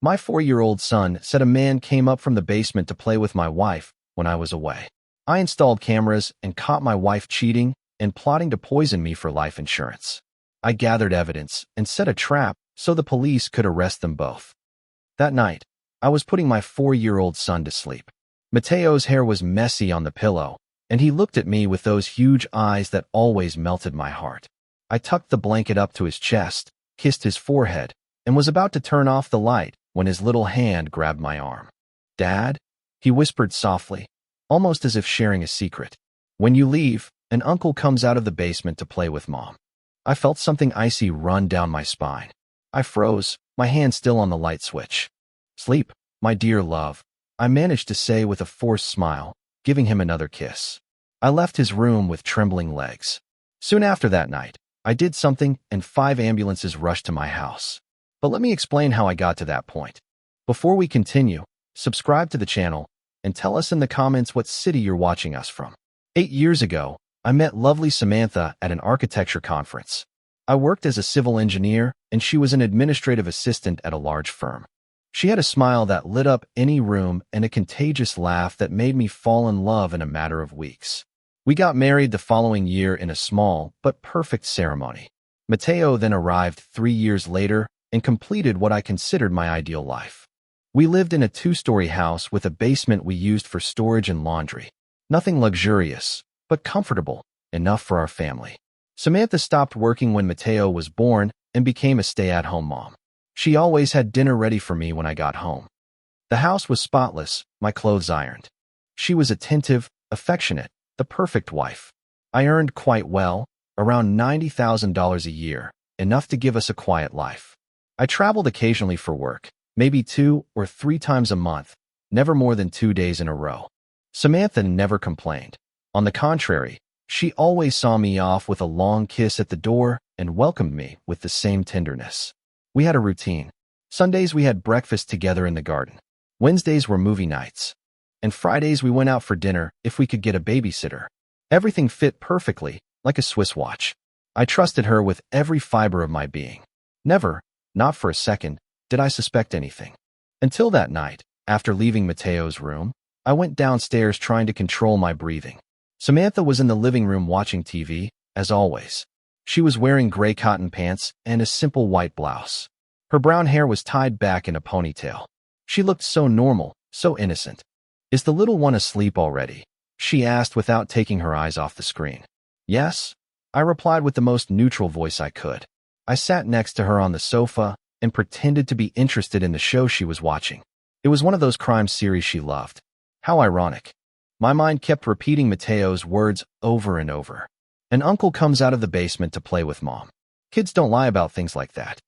My 4-year-old son said a man came up from the basement to play with my wife when I was away. I installed cameras and caught my wife cheating and plotting to poison me for life insurance. I gathered evidence and set a trap so the police could arrest them both. That night, I was putting my 4-year-old son to sleep. Mateo's hair was messy on the pillow, and he looked at me with those huge eyes that always melted my heart. I tucked the blanket up to his chest, kissed his forehead, and was about to turn off the light when his little hand grabbed my arm. "Dad?" he whispered softly, almost as if sharing a secret. "When you leave, an uncle comes out of the basement to play with Mom." I felt something icy run down my spine. I froze, my hand still on the light switch. "Sleep, my dear love," I managed to say with a forced smile, giving him another kiss. I left his room with trembling legs. Soon after that night, I did something and 5 ambulances rushed to my house. But let me explain how I got to that point. Before we continue, subscribe to the channel and tell us in the comments what city you're watching us from. 8 years ago, I met lovely Samantha at an architecture conference. I worked as a civil engineer, and she was an administrative assistant at a large firm. She had a smile that lit up any room and a contagious laugh that made me fall in love in a matter of weeks. We got married the following year in a small but perfect ceremony. Mateo then arrived 3 years later and completed what I considered my ideal life. We lived in a 2-story house with a basement we used for storage and laundry. Nothing luxurious, but comfortable, enough for our family. Samantha stopped working when Mateo was born and became a stay-at-home mom. She always had dinner ready for me when I got home. The house was spotless, my clothes ironed. She was attentive, affectionate, the perfect wife. I earned quite well, around $90,000 a year, enough to give us a quiet life. I traveled occasionally for work, maybe 2 or 3 times a month, never more than 2 days in a row. Samantha never complained. On the contrary, she always saw me off with a long kiss at the door and welcomed me with the same tenderness. We had a routine. Sundays we had breakfast together in the garden. Wednesdays were movie nights. And Fridays we went out for dinner if we could get a babysitter. Everything fit perfectly, like a Swiss watch. I trusted her with every fiber of my being. Never, not for a second, did I suspect anything. Until that night, after leaving Mateo's room, I went downstairs trying to control my breathing. Samantha was in the living room watching TV, as always. She was wearing gray cotton pants and a simple white blouse. Her brown hair was tied back in a ponytail. She looked so normal, so innocent. "Is the little one asleep already?" she asked without taking her eyes off the screen. "Yes," I replied with the most neutral voice I could. I sat next to her on the sofa and pretended to be interested in the show she was watching. It was one of those crime series she loved. How ironic. My mind kept repeating Mateo's words over and over. An uncle comes out of the basement to play with Mom. Kids don't lie about things like that.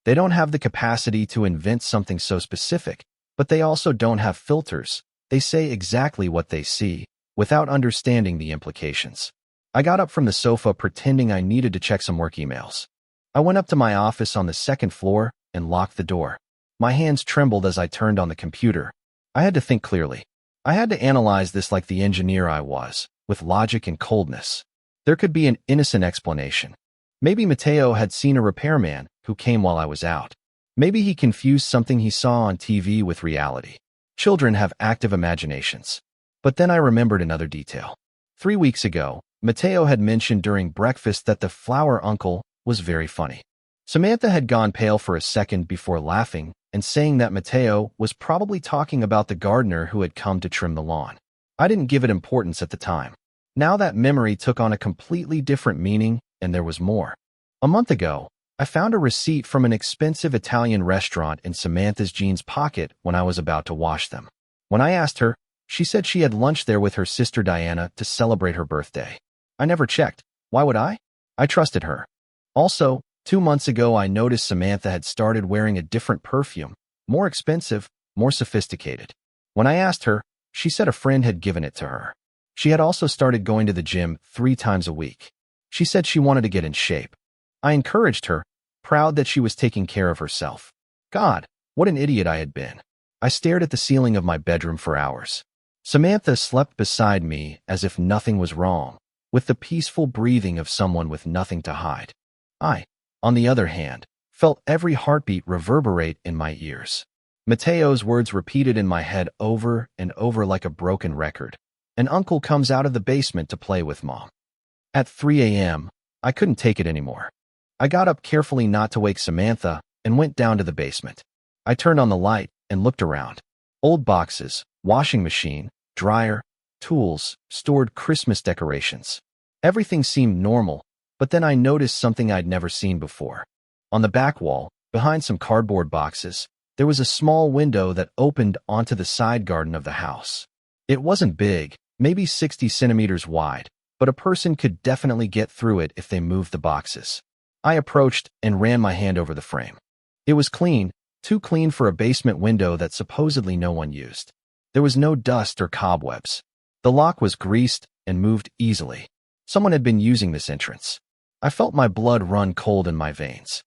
They don't have the capacity to invent something so specific, but they also don't have filters. They say exactly what they see, without understanding the implications. I got up from the sofa pretending I needed to check some work emails. I went up to my office on the 2nd floor and locked the door. My hands trembled as I turned on the computer. I had to think clearly. I had to analyze this like the engineer I was, with logic and coldness. There could be an innocent explanation. Maybe Mateo had seen a repairman who came while I was out. Maybe he confused something he saw on TV with reality. Children have active imaginations. But then I remembered another detail. 3 weeks ago, Mateo had mentioned during breakfast that the flower uncle was very funny. Samantha had gone pale for a second before laughing and saying that Mateo was probably talking about the gardener who had come to trim the lawn. I didn't give it importance at the time. Now that memory took on a completely different meaning, and there was more. A month ago, I found a receipt from an expensive Italian restaurant in Samantha's jeans pocket when I was about to wash them. When I asked her, she said she had lunch there with her sister Diana to celebrate her birthday. I never checked. Why would I? I trusted her. Also, 2 months ago I noticed Samantha had started wearing a different perfume, more expensive, more sophisticated. When I asked her, she said a friend had given it to her. She had also started going to the gym 3 times a week. She said she wanted to get in shape. I encouraged her, proud that she was taking care of herself. God, what an idiot I had been. I stared at the ceiling of my bedroom for hours. Samantha slept beside me as if nothing was wrong, with the peaceful breathing of someone with nothing to hide. I, on the other hand, felt every heartbeat reverberate in my ears. Mateo's words repeated in my head over and over like a broken record. An uncle comes out of the basement to play with Mom. At 3 a.m., I couldn't take it anymore. I got up carefully not to wake Samantha and went down to the basement. I turned on the light and looked around. Old boxes, washing machine, dryer, tools, stored Christmas decorations. Everything seemed normal, but then I noticed something I'd never seen before. On the back wall, behind some cardboard boxes, there was a small window that opened onto the side garden of the house. It wasn't big, maybe 60 centimeters wide, but a person could definitely get through it if they moved the boxes. I approached and ran my hand over the frame. It was clean, too clean for a basement window that supposedly no one used. There was no dust or cobwebs. The lock was greased and moved easily. Someone had been using this entrance. I felt my blood run cold in my veins.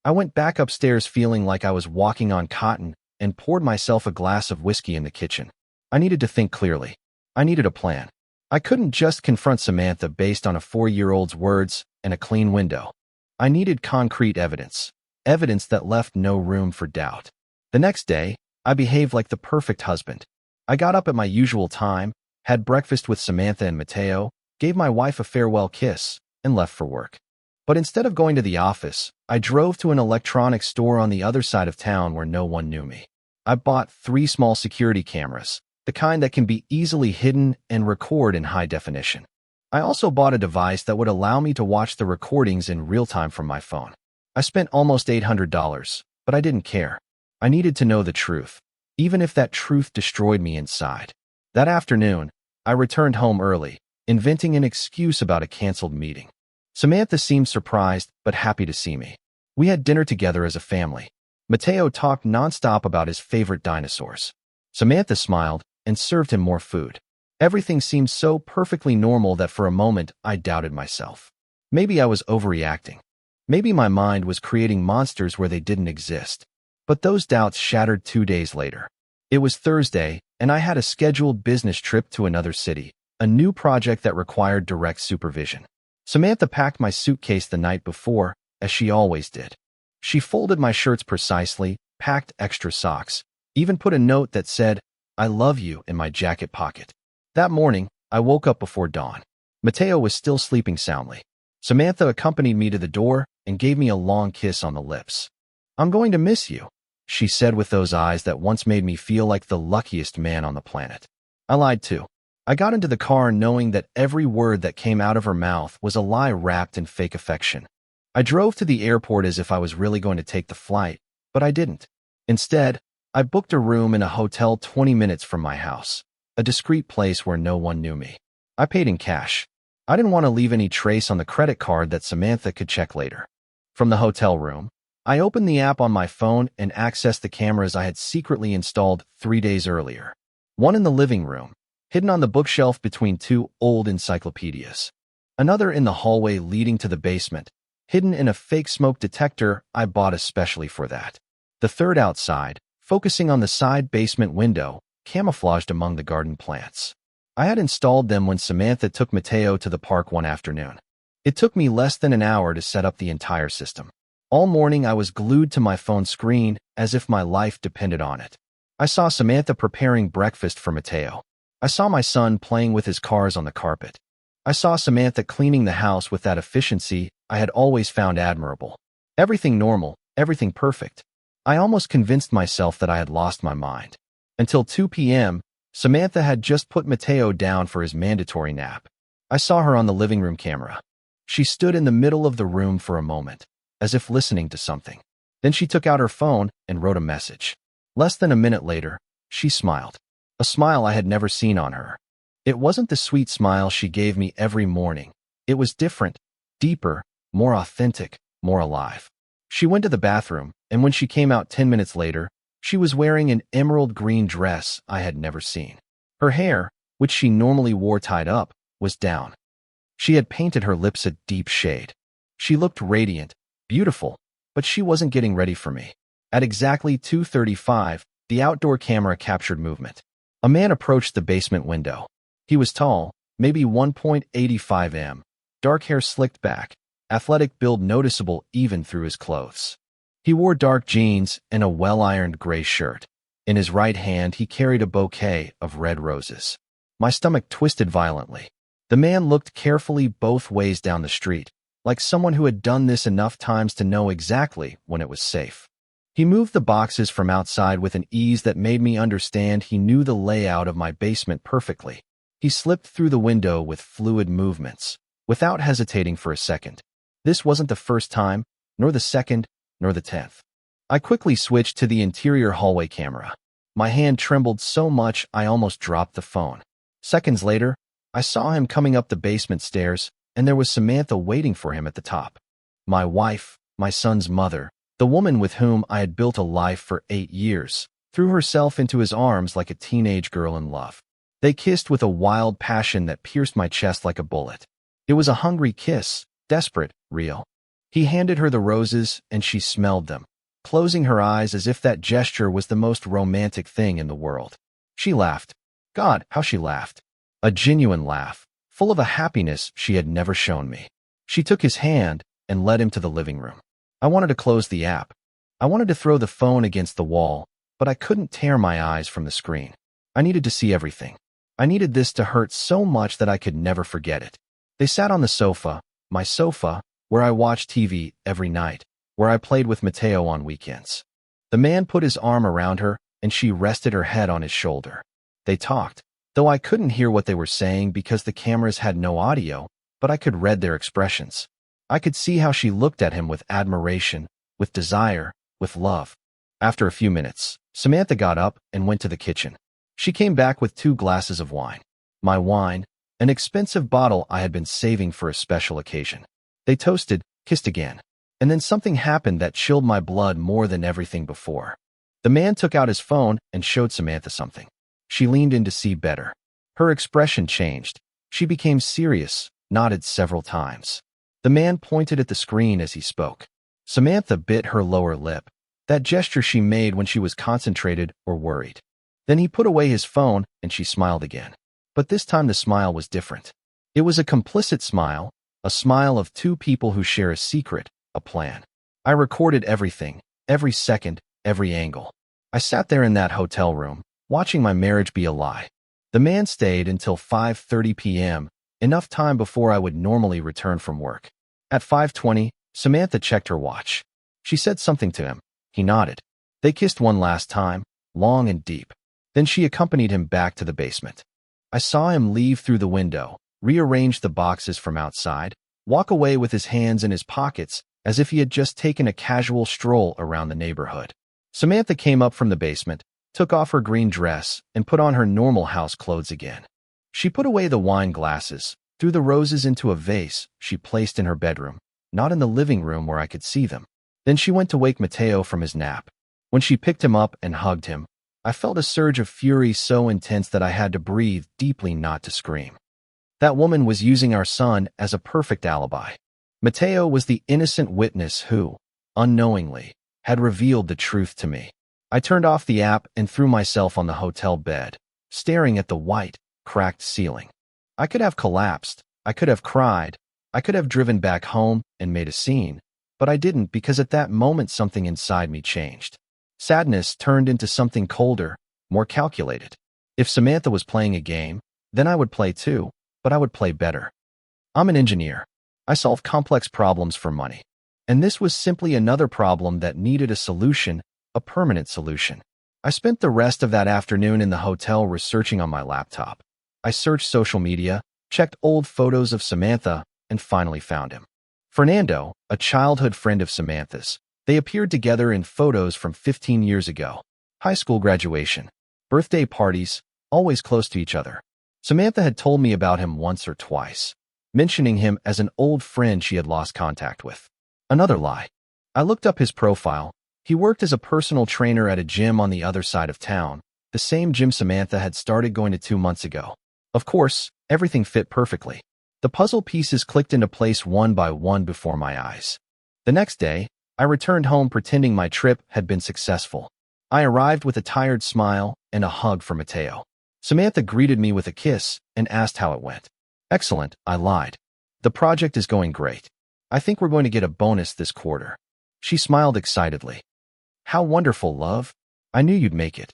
I went back upstairs feeling like I was walking on cotton and poured myself a glass of whiskey in the kitchen. I needed to think clearly. I needed a plan. I couldn't just confront Samantha based on a 4-year-old's words and a clean window. I needed concrete evidence. Evidence that left no room for doubt. The next day, I behaved like the perfect husband. I got up at my usual time, had breakfast with Samantha and Mateo, gave my wife a farewell kiss, and left for work. But instead of going to the office, I drove to an electronics store on the other side of town where no one knew me. I bought 3 small security cameras, the kind that can be easily hidden and record in high definition. I also bought a device that would allow me to watch the recordings in real time from my phone. I spent almost $800, but I didn't care. I needed to know the truth, even if that truth destroyed me inside. That afternoon, I returned home early, inventing an excuse about a canceled meeting. Samantha seemed surprised but happy to see me. We had dinner together as a family. Mateo talked nonstop about his favorite dinosaurs. Samantha smiled and served him more food. Everything seemed so perfectly normal that for a moment I doubted myself. Maybe I was overreacting. Maybe my mind was creating monsters where they didn't exist. But those doubts shattered 2 days later. It was Thursday, and I had a scheduled business trip to another city, a new project that required direct supervision. Samantha packed my suitcase the night before, as she always did. She folded my shirts precisely, packed extra socks, even put a note that said, "I love you," in my jacket pocket. That morning, I woke up before dawn. Mateo was still sleeping soundly. Samantha accompanied me to the door and gave me a long kiss on the lips. "I'm going to miss you," she said with those eyes that once made me feel like the luckiest man on the planet. I lied too. I got into the car knowing that every word that came out of her mouth was a lie wrapped in fake affection. I drove to the airport as if I was really going to take the flight, but I didn't. Instead, I booked a room in a hotel 20 minutes from my house, a discreet place where no one knew me. I paid in cash. I didn't want to leave any trace on the credit card that Samantha could check later. From the hotel room, I opened the app on my phone and accessed the cameras I had secretly installed 3 days earlier. One in the living room, hidden on the bookshelf between 2 old encyclopedias. Another in the hallway leading to the basement, hidden in a fake smoke detector I bought especially for that. The third outside, focusing on the side basement window, camouflaged among the garden plants. I had installed them when Samantha took Mateo to the park one afternoon. It took me less than an hour to set up the entire system. All morning I was glued to my phone screen as if my life depended on it. I saw Samantha preparing breakfast for Mateo. I saw my son playing with his cars on the carpet. I saw Samantha cleaning the house with that efficiency I had always found admirable. Everything normal, everything perfect. I almost convinced myself that I had lost my mind. Until 2 p.m., Samantha had just put Mateo down for his mandatory nap. I saw her on the living room camera. She stood in the middle of the room for a moment, as if listening to something. Then she took out her phone and wrote a message. Less than a minute later, she smiled. A smile I had never seen on her. It wasn't the sweet smile she gave me every morning. It was different, deeper, more authentic, more alive. She went to the bathroom, and when she came out 10 minutes later, she was wearing an emerald green dress I had never seen. Her hair, which she normally wore tied up, was down. She had painted her lips a deep shade. She looked radiant, beautiful, but she wasn't getting ready for me. At exactly 2:35, the outdoor camera captured movement. A man approached the basement window. He was tall, maybe 1.85 m, dark hair slicked back, athletic build noticeable even through his clothes. He wore dark jeans and a well-ironed gray shirt. In his right hand, he carried a bouquet of red roses. My stomach twisted violently. The man looked carefully both ways down the street, like someone who had done this enough times to know exactly when it was safe. He moved the boxes from outside with an ease that made me understand he knew the layout of my basement perfectly. He slipped through the window with fluid movements, without hesitating for a second. This wasn't the first time, nor the second, nor the 10th. I quickly switched to the interior hallway camera. My hand trembled so much I almost dropped the phone. Seconds later, I saw him coming up the basement stairs, and there was Samantha waiting for him at the top. My wife, my son's mother, the woman with whom I had built a life for 8 years, threw herself into his arms like a teenage girl in love. They kissed with a wild passion that pierced my chest like a bullet. It was a hungry kiss, desperate, real. He handed her the roses, and she smelled them, closing her eyes as if that gesture was the most romantic thing in the world. She laughed. God, how she laughed. A genuine laugh, full of a happiness she had never shown me. She took his hand and led him to the living room. I wanted to close the app. I wanted to throw the phone against the wall, but I couldn't tear my eyes from the screen. I needed to see everything. I needed this to hurt so much that I could never forget it. They sat on the sofa, my sofa, where I watched TV every night, where I played with Mateo on weekends. The man put his arm around her, and she rested her head on his shoulder. They talked, though I couldn't hear what they were saying because the cameras had no audio, but I could read their expressions. I could see how she looked at him with admiration, with desire, with love. After a few minutes, Samantha got up and went to the kitchen. She came back with 2 glasses of wine. My wine, an expensive bottle I had been saving for a special occasion. They toasted, kissed again. And then something happened that chilled my blood more than everything before. The man took out his phone and showed Samantha something. She leaned in to see better. Her expression changed. She became serious, nodded several times. The man pointed at the screen as he spoke. Samantha bit her lower lip, that gesture she made when she was concentrated or worried. Then he put away his phone and she smiled again. But this time the smile was different. It was a complicit smile, a smile of 2 people who share a secret, a plan. I recorded everything, every second, every angle. I sat there in that hotel room, watching my marriage be a lie. The man stayed until 5:30 p.m., enough time before I would normally return from work. At 5:20, Samantha checked her watch. She said something to him. He nodded. They kissed one last time, long and deep. Then she accompanied him back to the basement. I saw him leave through the window, rearrange the boxes from outside, walk away with his hands in his pockets as if he had just taken a casual stroll around the neighborhood. Samantha came up from the basement, took off her green dress, and put on her normal house clothes again. She put away the wine glasses, threw the roses into a vase she placed in her bedroom, not in the living room where I could see them. Then she went to wake Mateo from his nap. When she picked him up and hugged him, I felt a surge of fury so intense that I had to breathe deeply not to scream. That woman was using our son as a perfect alibi. Mateo was the innocent witness who, unknowingly, had revealed the truth to me. I turned off the app and threw myself on the hotel bed, staring at the white, cracked ceiling. I could have collapsed, I could have cried, I could have driven back home and made a scene, but I didn't because at that moment something inside me changed. Sadness turned into something colder, more calculated. If Samantha was playing a game, then I would play too, but I would play better. I'm an engineer. I solve complex problems for money. And this was simply another problem that needed a solution, a permanent solution. I spent the rest of that afternoon in the hotel researching on my laptop. I searched social media, checked old photos of Samantha, and finally found him. Fernando, a childhood friend of Samantha's. They appeared together in photos from 15 years ago. High school graduation, birthday parties, always close to each other. Samantha had told me about him once or twice, mentioning him as an old friend she had lost contact with. Another lie. I looked up his profile. He worked as a personal trainer at a gym on the other side of town, the same gym Samantha had started going to 2 months ago. Of course, everything fit perfectly. The puzzle pieces clicked into place one by one before my eyes. The next day, I returned home pretending my trip had been successful. I arrived with a tired smile and a hug for Mateo. Samantha greeted me with a kiss and asked how it went. Excellent, I lied. The project is going great. I think we're going to get a bonus this quarter. She smiled excitedly. How wonderful, love. I knew you'd make it.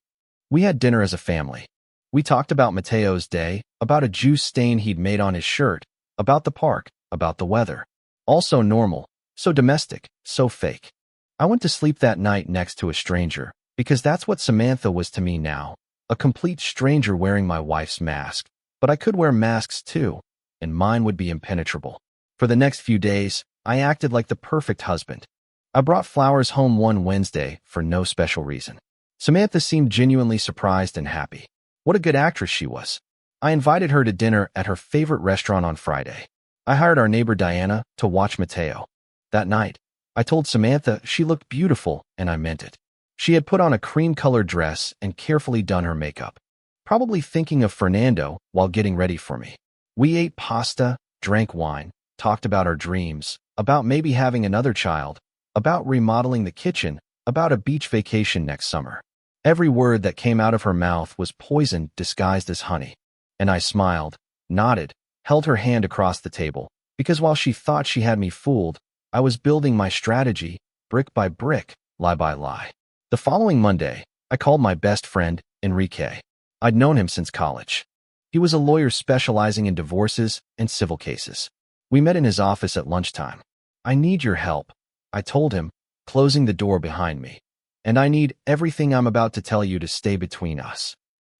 We had dinner as a family. We talked about Mateo's day, about a juice stain he'd made on his shirt, about the park, about the weather. All so normal, so domestic, so fake. I went to sleep that night next to a stranger, because that's what Samantha was to me now, a complete stranger wearing my wife's mask. But I could wear masks too, and mine would be impenetrable. For the next few days, I acted like the perfect husband. I brought flowers home one Wednesday for no special reason. Samantha seemed genuinely surprised and happy. What a good actress she was. I invited her to dinner at her favorite restaurant on Friday. I hired our neighbor Diana to watch Mateo. That night, I told Samantha she looked beautiful, and I meant it. She had put on a cream-colored dress and carefully done her makeup, probably thinking of Fernando while getting ready for me. We ate pasta, drank wine, talked about our dreams, about maybe having another child, about remodeling the kitchen, about a beach vacation next summer. Every word that came out of her mouth was poison disguised as honey. And I smiled, nodded, held her hand across the table, because while she thought she had me fooled, I was building my strategy, brick by brick, lie by lie. The following Monday, I called my best friend, Enrique. I'd known him since college. He was a lawyer specializing in divorces and civil cases. We met in his office at lunchtime. I need your help, I told him, closing the door behind me. And I need everything I'm about to tell you to stay between us.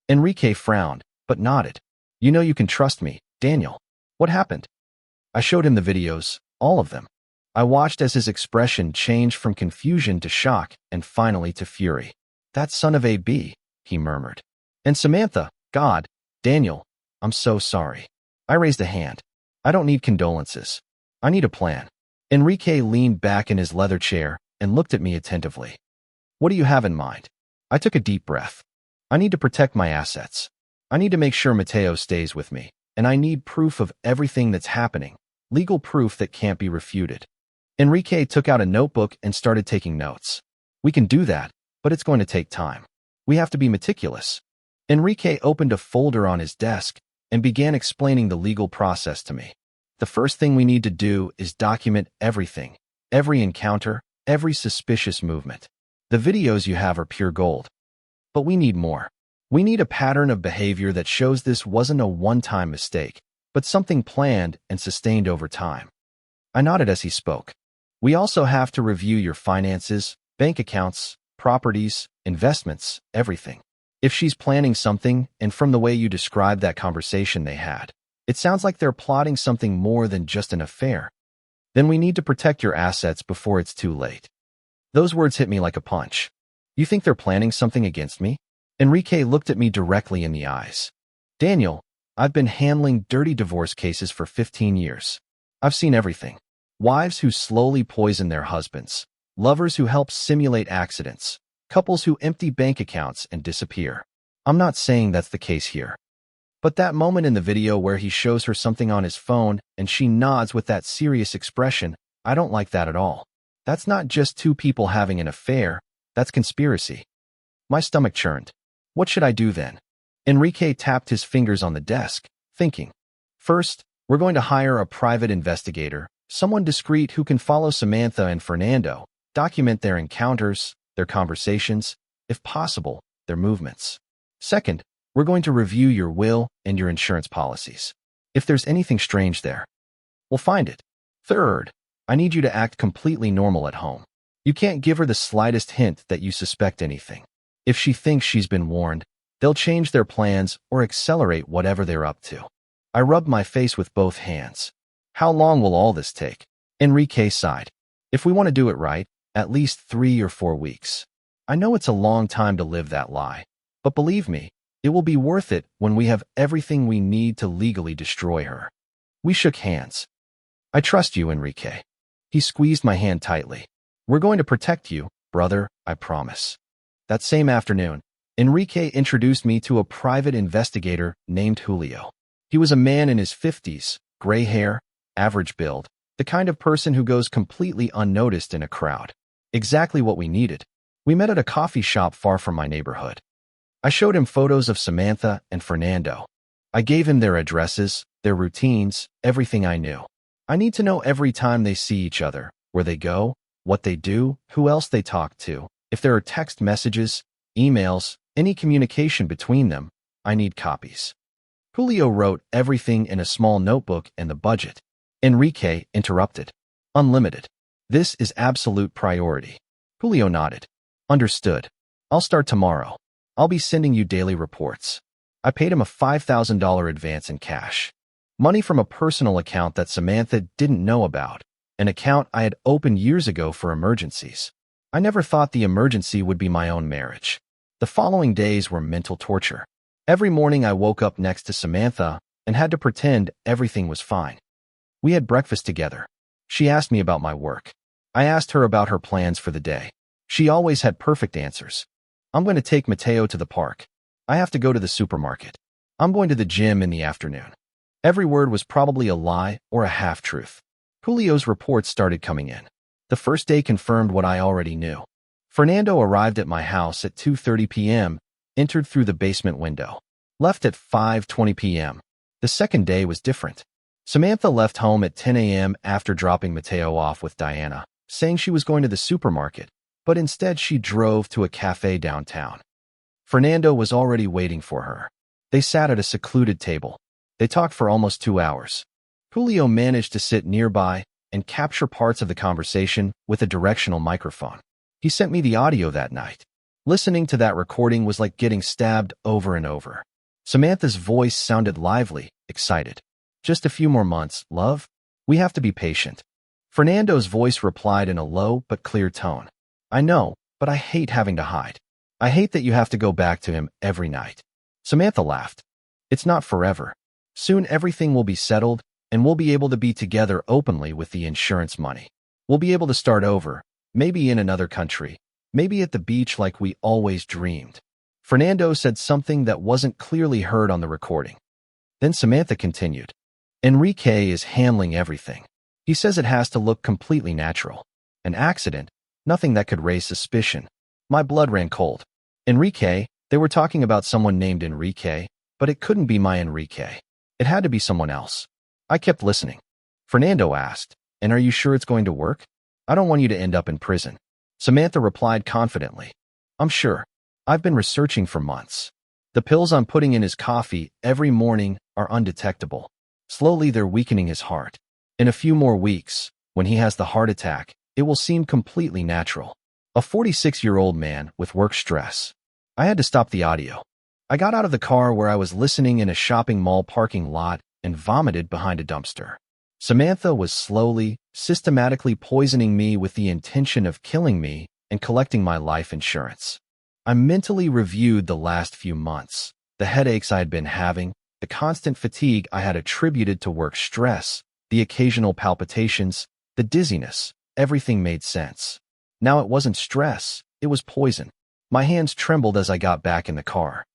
Enrique frowned, but nodded. You know you can trust me, Daniel. What happened? I showed him the videos, all of them. I watched as his expression changed from confusion to shock and finally to fury. That son of a b, he murmured. And Samantha, God, Daniel, I'm so sorry. I raised a hand. I don't need condolences. I need a plan. Enrique leaned back in his leather chair and looked at me attentively. What do you have in mind? I took a deep breath. I need to protect my assets. I need to make sure Mateo stays with me, and I need proof of everything that's happening, legal proof that can't be refuted. Enrique took out a notebook and started taking notes. We can do that, but it's going to take time. We have to be meticulous. Enrique opened a folder on his desk and began explaining the legal process to me. The first thing we need to do is document everything, every encounter, every suspicious movement. The videos you have are pure gold. But we need more. We need a pattern of behavior that shows this wasn't a one-time mistake, but something planned and sustained over time. I nodded as he spoke. We also have to review your finances, bank accounts, properties, investments, everything. If she's planning something, and from the way you described that conversation they had, it sounds like they're plotting something more than just an affair. Then we need to protect your assets before it's too late. Those words hit me like a punch. You think they're planning something against me? Enrique looked at me directly in the eyes. Daniel, I've been handling dirty divorce cases for 15 years. I've seen everything. Wives who slowly poison their husbands, lovers who help simulate accidents, couples who empty bank accounts and disappear. I'm not saying that's the case here. But that moment in the video where he shows her something on his phone and she nods with that serious expression, I don't like that at all. That's not just two people having an affair, that's conspiracy. My stomach churned. What should I do then? Enrique tapped his fingers on the desk, thinking. First, we're going to hire a private investigator, someone discreet who can follow Samantha and Fernando, document their encounters, their conversations, if possible, their movements. Second, we're going to review your will and your insurance policies. If there's anything strange there, we'll find it. Third, I need you to act completely normal at home. You can't give her the slightest hint that you suspect anything. If she thinks she's been warned, they'll change their plans or accelerate whatever they're up to. I rubbed my face with both hands. How long will all this take? Enrique sighed. If we want to do it right, at least 3 or 4 weeks. I know it's a long time to live that lie, but believe me, it will be worth it when we have everything we need to legally destroy her. We shook hands. I trust you, Enrique. He squeezed my hand tightly. We're going to protect you, brother, I promise. That same afternoon, Enrique introduced me to a private investigator named Julio. He was a man in his 50s, gray hair, average build, the kind of person who goes completely unnoticed in a crowd. Exactly what we needed. We met at a coffee shop far from my neighborhood. I showed him photos of Samantha and Fernando. I gave him their addresses, their routines, everything I knew. I need to know every time they see each other, where they go, what they do, who else they talk to, if there are text messages, emails, Any communication between them, I need copies. Julio wrote everything in a small notebook and the budget. Enrique interrupted. Unlimited. This is absolute priority. Julio nodded. Understood. I'll start tomorrow. I'll be sending you daily reports. I paid him a $5,000 advance in cash. Money from a personal account that Samantha didn't know about, an account I had opened years ago for emergencies. I never thought the emergency would be my own marriage. The following days were mental torture. Every morning I woke up next to Samantha and had to pretend everything was fine. We had breakfast together. She asked me about my work. I asked her about her plans for the day. She always had perfect answers. I'm going to take Mateo to the park. I have to go to the supermarket. I'm going to the gym in the afternoon. Every word was probably a lie or a half-truth. Julio's reports started coming in. The first day confirmed what I already knew. Fernando arrived at my house at 2:30 p.m., entered through the basement window, left at 5:20 p.m. The second day was different. Samantha left home at 10 a.m. after dropping Mateo off with Diana, saying she was going to the supermarket, but instead she drove to a cafe downtown. Fernando was already waiting for her. They sat at a secluded table. They talked for almost 2 hours. Julio managed to sit nearby and capture parts of the conversation with a directional microphone. He sent me the audio that night. Listening to that recording was like getting stabbed over and over. Samantha's voice sounded lively, excited. Just a few more months, love. We have to be patient. Fernando's voice replied in a low but clear tone. I know, but I hate having to hide. I hate that you have to go back to him every night. Samantha laughed. It's not forever. Soon everything will be settled, and we'll be able to be together openly with the insurance money. We'll be able to start over, maybe in another country, maybe at the beach like we always dreamed. Fernando said something that wasn't clearly heard on the recording. Then Samantha continued. Enrique is handling everything. He says it has to look completely natural. An accident, nothing that could raise suspicion. My blood ran cold. Enrique, they were talking about someone named Enrique, but it couldn't be my Enrique. It had to be someone else. I kept listening. Fernando asked, and are you sure it's going to work? I don't want you to end up in prison. Samantha replied confidently. I'm sure. I've been researching for months. The pills I'm putting in his coffee every morning are undetectable. Slowly they're weakening his heart. In a few more weeks, when he has the heart attack, it will seem completely natural. A 46-year-old man with work stress. I had to stop the audio. I got out of the car where I was listening in a shopping mall parking lot and vomited behind a dumpster. Samantha was slowly, systematically poisoning me with the intention of killing me and collecting my life insurance. I mentally reviewed the last few months, the headaches I had been having, the constant fatigue I had attributed to work stress, the occasional palpitations, the dizziness. Everything made sense. Now it wasn't stress, it was poison. My hands trembled as I got back in the car.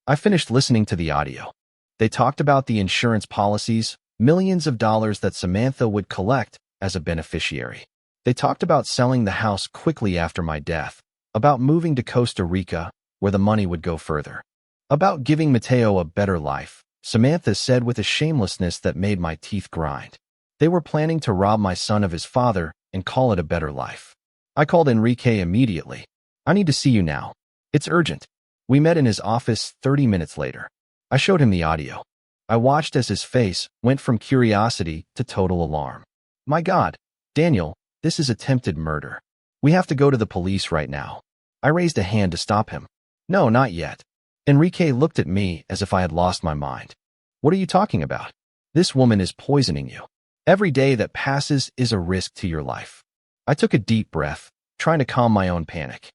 I finished listening to the audio. They talked about the insurance policies, millions of dollars that Samantha would collect as a beneficiary. They talked about selling the house quickly after my death, about moving to Costa Rica, where the money would go further, about giving Mateo a better life, Samantha said with a shamelessness that made my teeth grind. They were planning to rob my son of his father and call it a better life. I called Enrique immediately. I need to see you now. It's urgent. We met in his office 30 minutes later. I showed him the audio. I watched as his face went from curiosity to total alarm. My God, Daniel, this is attempted murder. We have to go to the police right now. I raised a hand to stop him. No, not yet. Enrique looked at me as if I had lost my mind. What are you talking about? This woman is poisoning you. Every day that passes is a risk to your life. I took a deep breath, trying to calm my own panic.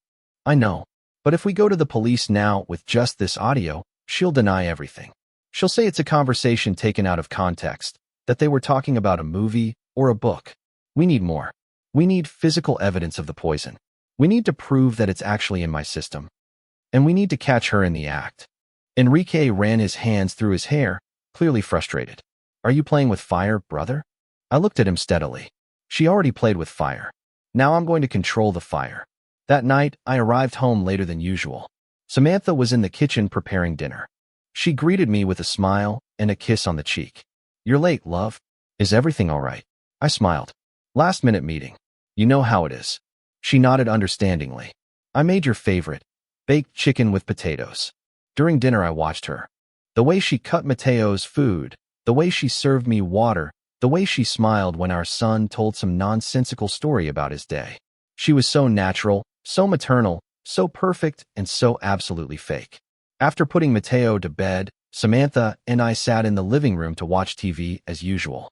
I know, but if we go to the police now with just this audio, she'll deny everything. She'll say it's a conversation taken out of context, that they were talking about a movie or a book. We need more. We need physical evidence of the poison. We need to prove that it's actually in my system. And we need to catch her in the act. Enrique ran his hands through his hair, clearly frustrated. Are you playing with fire, brother? I looked at him steadily. She already played with fire. Now I'm going to control the fire. That night, I arrived home later than usual. Samantha was in the kitchen preparing dinner. She greeted me with a smile and a kiss on the cheek. You're late, love. Is everything all right? I smiled. Last-minute meeting. You know how it is. She nodded understandingly. I made your favorite. baked chicken with potatoes. During dinner, I watched her. The way she cut Mateo's food, the way she served me water, the way she smiled when our son told some nonsensical story about his day. She was so natural, so maternal, so perfect, and so absolutely fake. After putting Mateo to bed, Samantha and I sat in the living room to watch TV as usual.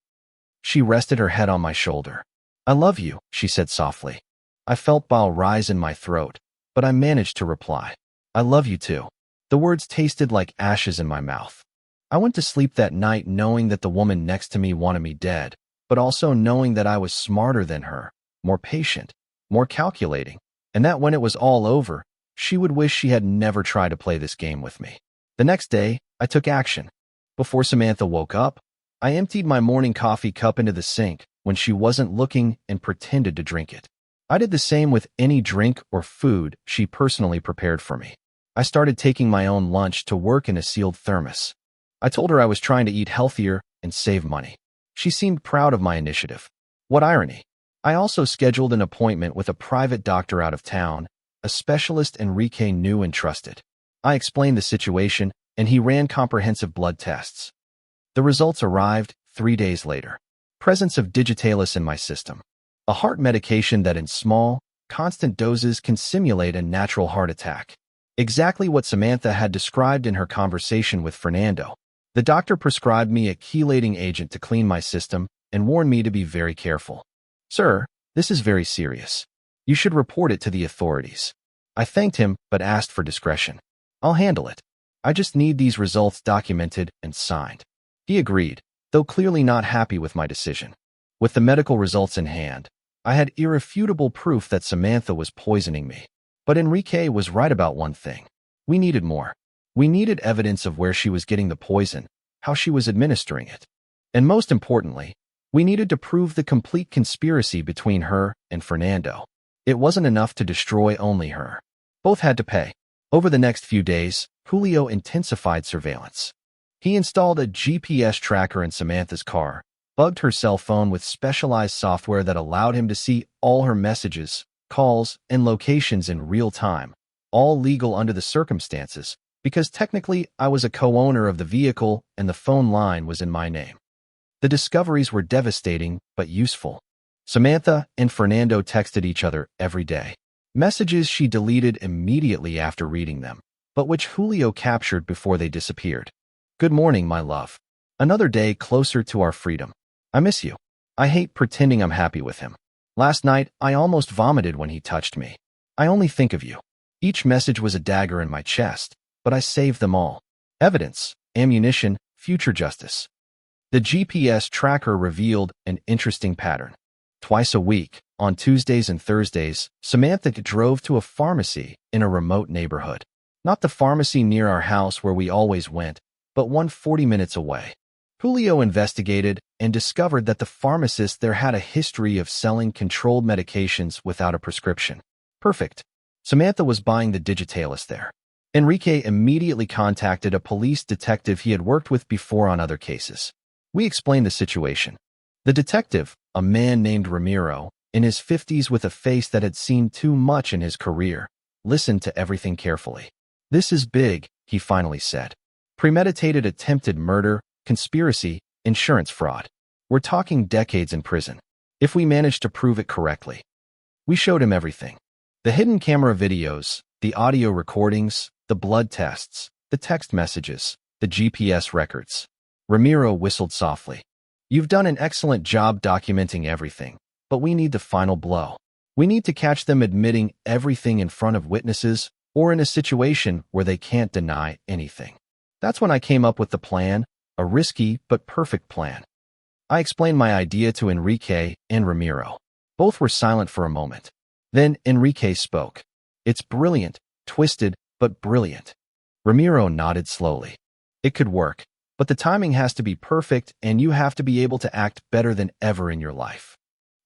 She rested her head on my shoulder. "I love you," she said softly. I felt bile rise in my throat, but I managed to reply, "I love you too." The words tasted like ashes in my mouth. I went to sleep that night knowing that the woman next to me wanted me dead, but also knowing that I was smarter than her, more patient, more calculating, and that when it was all over, she would wish she had never tried to play this game with me. The next day, I took action. Before Samantha woke up, I emptied my morning coffee cup into the sink when she wasn't looking and pretended to drink it. I did the same with any drink or food she personally prepared for me. I started taking my own lunch to work in a sealed thermos. I told her I was trying to eat healthier and save money. She seemed proud of my initiative. What irony. I also scheduled an appointment with a private doctor out of town, a specialist Enrique knew and trusted. I explained the situation, and he ran comprehensive blood tests. The results arrived 3 days later. Presence of digitalis in my system, a heart medication that in small, constant doses can simulate a natural heart attack. Exactly what Samantha had described in her conversation with Fernando. The doctor prescribed me a chelating agent to clean my system and warned me to be very careful. "Sir, this is very serious. You should report it to the authorities." I thanked him but asked for discretion. "I'll handle it. I just need these results documented and signed." He agreed, though clearly not happy with my decision. With the medical results in hand, I had irrefutable proof that Samantha was poisoning me. But Enrique was right about one thing. We needed more. We needed evidence of where she was getting the poison, how she was administering it. And most importantly, we needed to prove the complete conspiracy between her and Fernando. It wasn't enough to destroy only her. Both had to pay. Over the next few days, Julio intensified surveillance. He installed a GPS tracker in Samantha's car, bugged her cell phone with specialized software that allowed him to see all her messages, calls, and locations in real time, all legal under the circumstances, because technically I was a co-owner of the vehicle and the phone line was in my name. The discoveries were devastating but useful. Samantha and Fernando texted each other every day. Messages she deleted immediately after reading them, but which Julio captured before they disappeared. "Good morning, my love. Another day closer to our freedom. I miss you. I hate pretending I'm happy with him. Last night, I almost vomited when he touched me. I only think of you." Each message was a dagger in my chest, but I saved them all. Evidence, ammunition, future justice. The GPS tracker revealed an interesting pattern. Twice a week, on Tuesdays and Thursdays, Samantha drove to a pharmacy in a remote neighborhood. Not the pharmacy near our house where we always went, but one 40 minutes away. Julio investigated and discovered that the pharmacist there had a history of selling controlled medications without a prescription. Perfect. Samantha was buying the digitalis there. Enrique immediately contacted a police detective he had worked with before on other cases. We explained the situation. The detective, a man named Ramiro, in his 50s with a face that had seen too much in his career, listened to everything carefully. "This is big," he finally said. "Premeditated attempted murder, conspiracy, insurance fraud. We're talking decades in prison, if we manage to prove it correctly." We showed him everything. The hidden camera videos, the audio recordings, the blood tests, the text messages, the GPS records. Ramiro whistled softly. "You've done an excellent job documenting everything, but we need the final blow. We need to catch them admitting everything in front of witnesses or in a situation where they can't deny anything." That's when I came up with the plan, a risky but perfect plan. I explained my idea to Enrique and Ramiro. Both were silent for a moment. Then Enrique spoke. "It's brilliant, twisted, but brilliant." Ramiro nodded slowly. "It could work, but the timing has to be perfect and you have to be able to act better than ever in your life."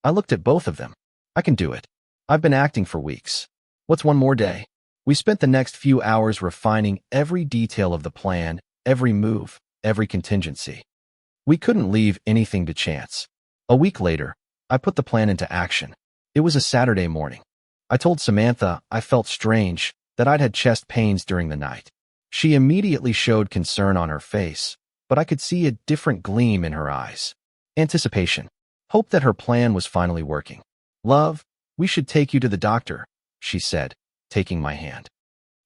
I looked at both of them. "I can do it. I've been acting for weeks. What's one more day?" We spent the next few hours refining every detail of the plan, every move, every contingency. We couldn't leave anything to chance. A week later, I put the plan into action. It was a Saturday morning. I told Samantha I felt strange, that I'd had chest pains during the night. She immediately showed concern on her face, but I could see a different gleam in her eyes. Anticipation. Hope that her plan was finally working. "Love, we should take you to the doctor," she said, taking my hand.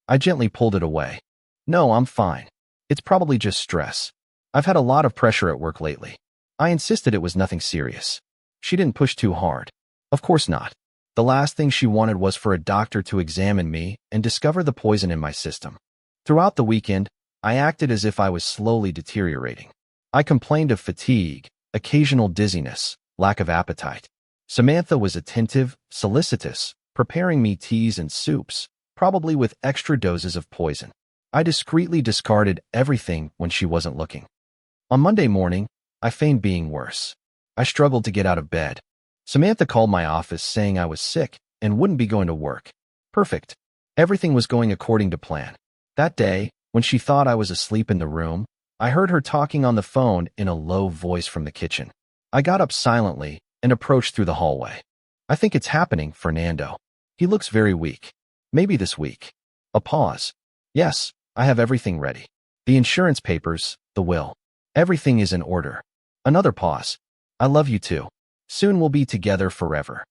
I gently pulled it away. "No, I'm fine. It's probably just stress. I've had a lot of pressure at work lately." I insisted it was nothing serious. She didn't push too hard. Of course not. The last thing she wanted was for a doctor to examine me and discover the poison in my system. Throughout the weekend, I acted as if I was slowly deteriorating. I complained of fatigue, occasional dizziness, lack of appetite. Samantha was attentive, solicitous, preparing me teas and soups, probably with extra doses of poison. I discreetly discarded everything when she wasn't looking. On Monday morning, I feigned being worse. I struggled to get out of bed. Samantha called my office saying I was sick and wouldn't be going to work. Perfect. Everything was going according to plan. That day, when she thought I was asleep in the room, I heard her talking on the phone in a low voice from the kitchen. I got up silently and approached through the hallway. "I think it's happening, Fernando. He looks very weak. Maybe this week." A pause. "Yes, I have everything ready. The insurance papers, the will. Everything is in order." Another pause. "I love you too. Soon we'll be together forever."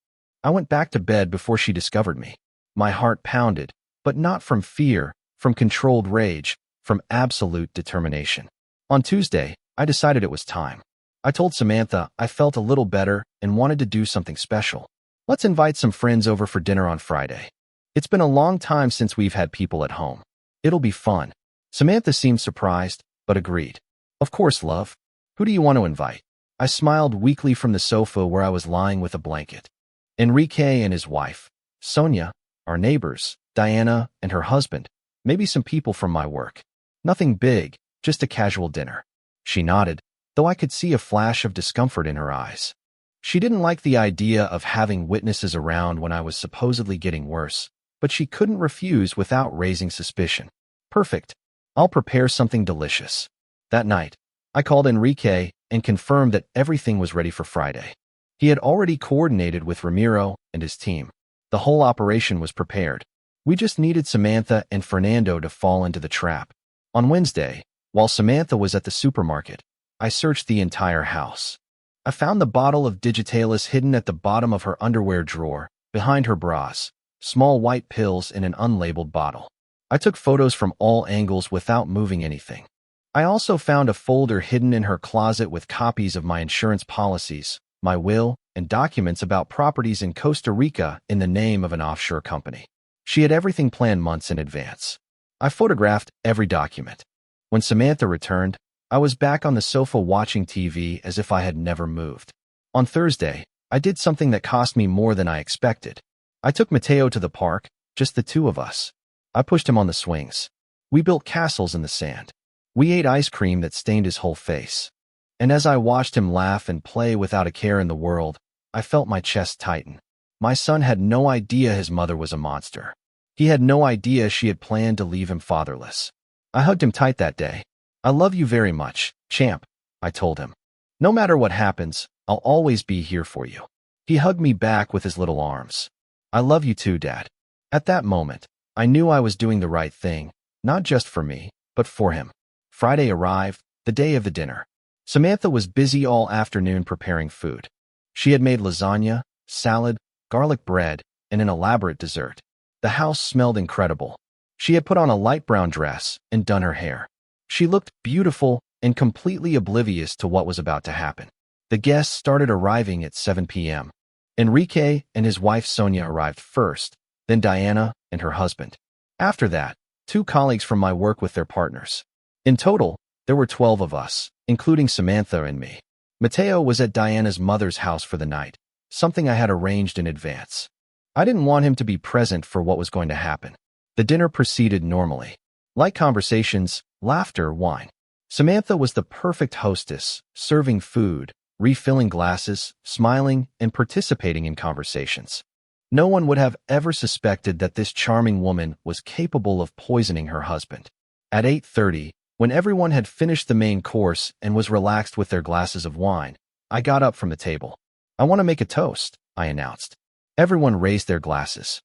I went back to bed before she discovered me. My heart pounded, but not from fear, from controlled rage, from absolute determination. On Tuesday, I decided it was time. I told Samantha I felt a little better and wanted to do something special. "Let's invite some friends over for dinner on Friday. It's been a long time since we've had people at home. It'll be fun." Samantha seemed surprised, but agreed. "Of course, love. Who do you want to invite?" I smiled weakly from the sofa where I was lying with a blanket. "Enrique and his wife, Sonia, our neighbors, Diana and her husband, maybe some people from my work. Nothing big, just a casual dinner." She nodded, though I could see a flash of discomfort in her eyes. She didn't like the idea of having witnesses around when I was supposedly getting worse, but she couldn't refuse without raising suspicion. "Perfect. I'll prepare something delicious." That night, I called Enrique and confirmed that everything was ready for Friday. He had already coordinated with Ramiro and his team. The whole operation was prepared. We just needed Samantha and Fernando to fall into the trap. On Wednesday, while Samantha was at the supermarket, I searched the entire house. I found the bottle of Digitalis hidden at the bottom of her underwear drawer, behind her bras, small white pills in an unlabeled bottle. I took photos from all angles without moving anything. I also found a folder hidden in her closet with copies of my insurance policies, my will, and documents about properties in Costa Rica in the name of an offshore company. She had everything planned months in advance. I photographed every document. When Samantha returned, I was back on the sofa watching TV as if I had never moved. On Thursday, I did something that cost me more than I expected. I took Mateo to the park, just the two of us. I pushed him on the swings. We built castles in the sand. We ate ice cream that stained his whole face. And as I watched him laugh and play without a care in the world, I felt my chest tighten. My son had no idea his mother was a monster. He had no idea she had planned to leave him fatherless. I hugged him tight that day. "I love you very much, champ," I told him. "No matter what happens, I'll always be here for you." He hugged me back with his little arms. "I love you too, Dad." At that moment, I knew I was doing the right thing, not just for me, but for him. Friday arrived, the day of the dinner. Samantha was busy all afternoon preparing food. She had made lasagna, salad, garlic bread, and an elaborate dessert. The house smelled incredible. She had put on a light brown dress and done her hair. She looked beautiful and completely oblivious to what was about to happen. The guests started arriving at 7 p.m. Enrique and his wife Sonia arrived first, then Diana and her husband. After that, 2 colleagues from my work with their partners. In total, there were 12 of us, including Samantha and me. Mateo was at Diana's mother's house for the night, something I had arranged in advance. I didn't want him to be present for what was going to happen. The dinner proceeded normally. Light conversations, laughter, wine. Samantha was the perfect hostess, serving food, refilling glasses, smiling, and participating in conversations. No one would have ever suspected that this charming woman was capable of poisoning her husband. At 8:30, when everyone had finished the main course and was relaxed with their glasses of wine, I got up from the table. "I want to make a toast," I announced. Everyone raised their glasses.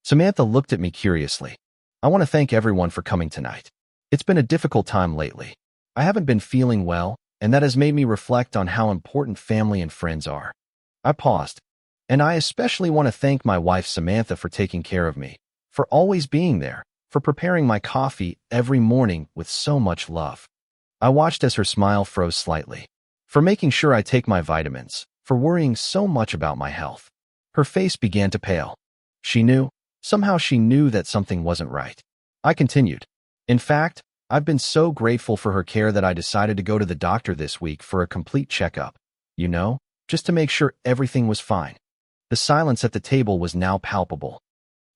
Samantha looked at me curiously. I want to thank everyone for coming tonight. It's been a difficult time lately. I haven't been feeling well, and that has made me reflect on how important family and friends are. I paused, and I especially want to thank my wife Samantha for taking care of me, for always being there, for preparing my coffee every morning with so much love. I watched as her smile froze slightly, for making sure I take my vitamins, for worrying so much about my health. Her face began to pale. Somehow she knew that something wasn't right. I continued. In fact, I've been so grateful for her care that I decided to go to the doctor this week for a complete checkup. Just to make sure everything was fine. The silence at the table was now palpable.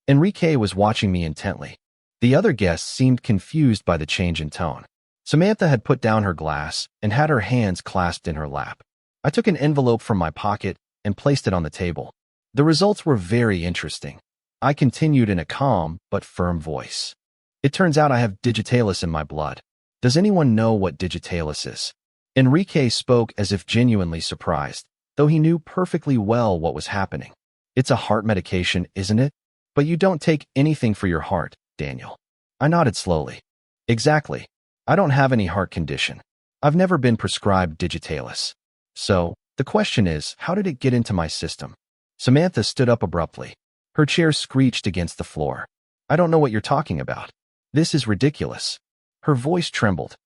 Enrique was watching me intently. The other guests seemed confused by the change in tone. Samantha had put down her glass and had her hands clasped in her lap. I took an envelope from my pocket and placed it on the table. The results were very interesting. I continued in a calm but firm voice. It turns out I have digitalis in my blood. Does anyone know what digitalis is? Enrique spoke as if genuinely surprised, though he knew perfectly well what was happening. It's a heart medication, isn't it? But you don't take anything for your heart, Daniel. I nodded slowly. Exactly. I don't have any heart condition. I've never been prescribed digitalis. So, the question is, how did it get into my system? Samantha stood up abruptly. Her chair screeched against the floor. I don't know what you're talking about. This is ridiculous. Her voice trembled.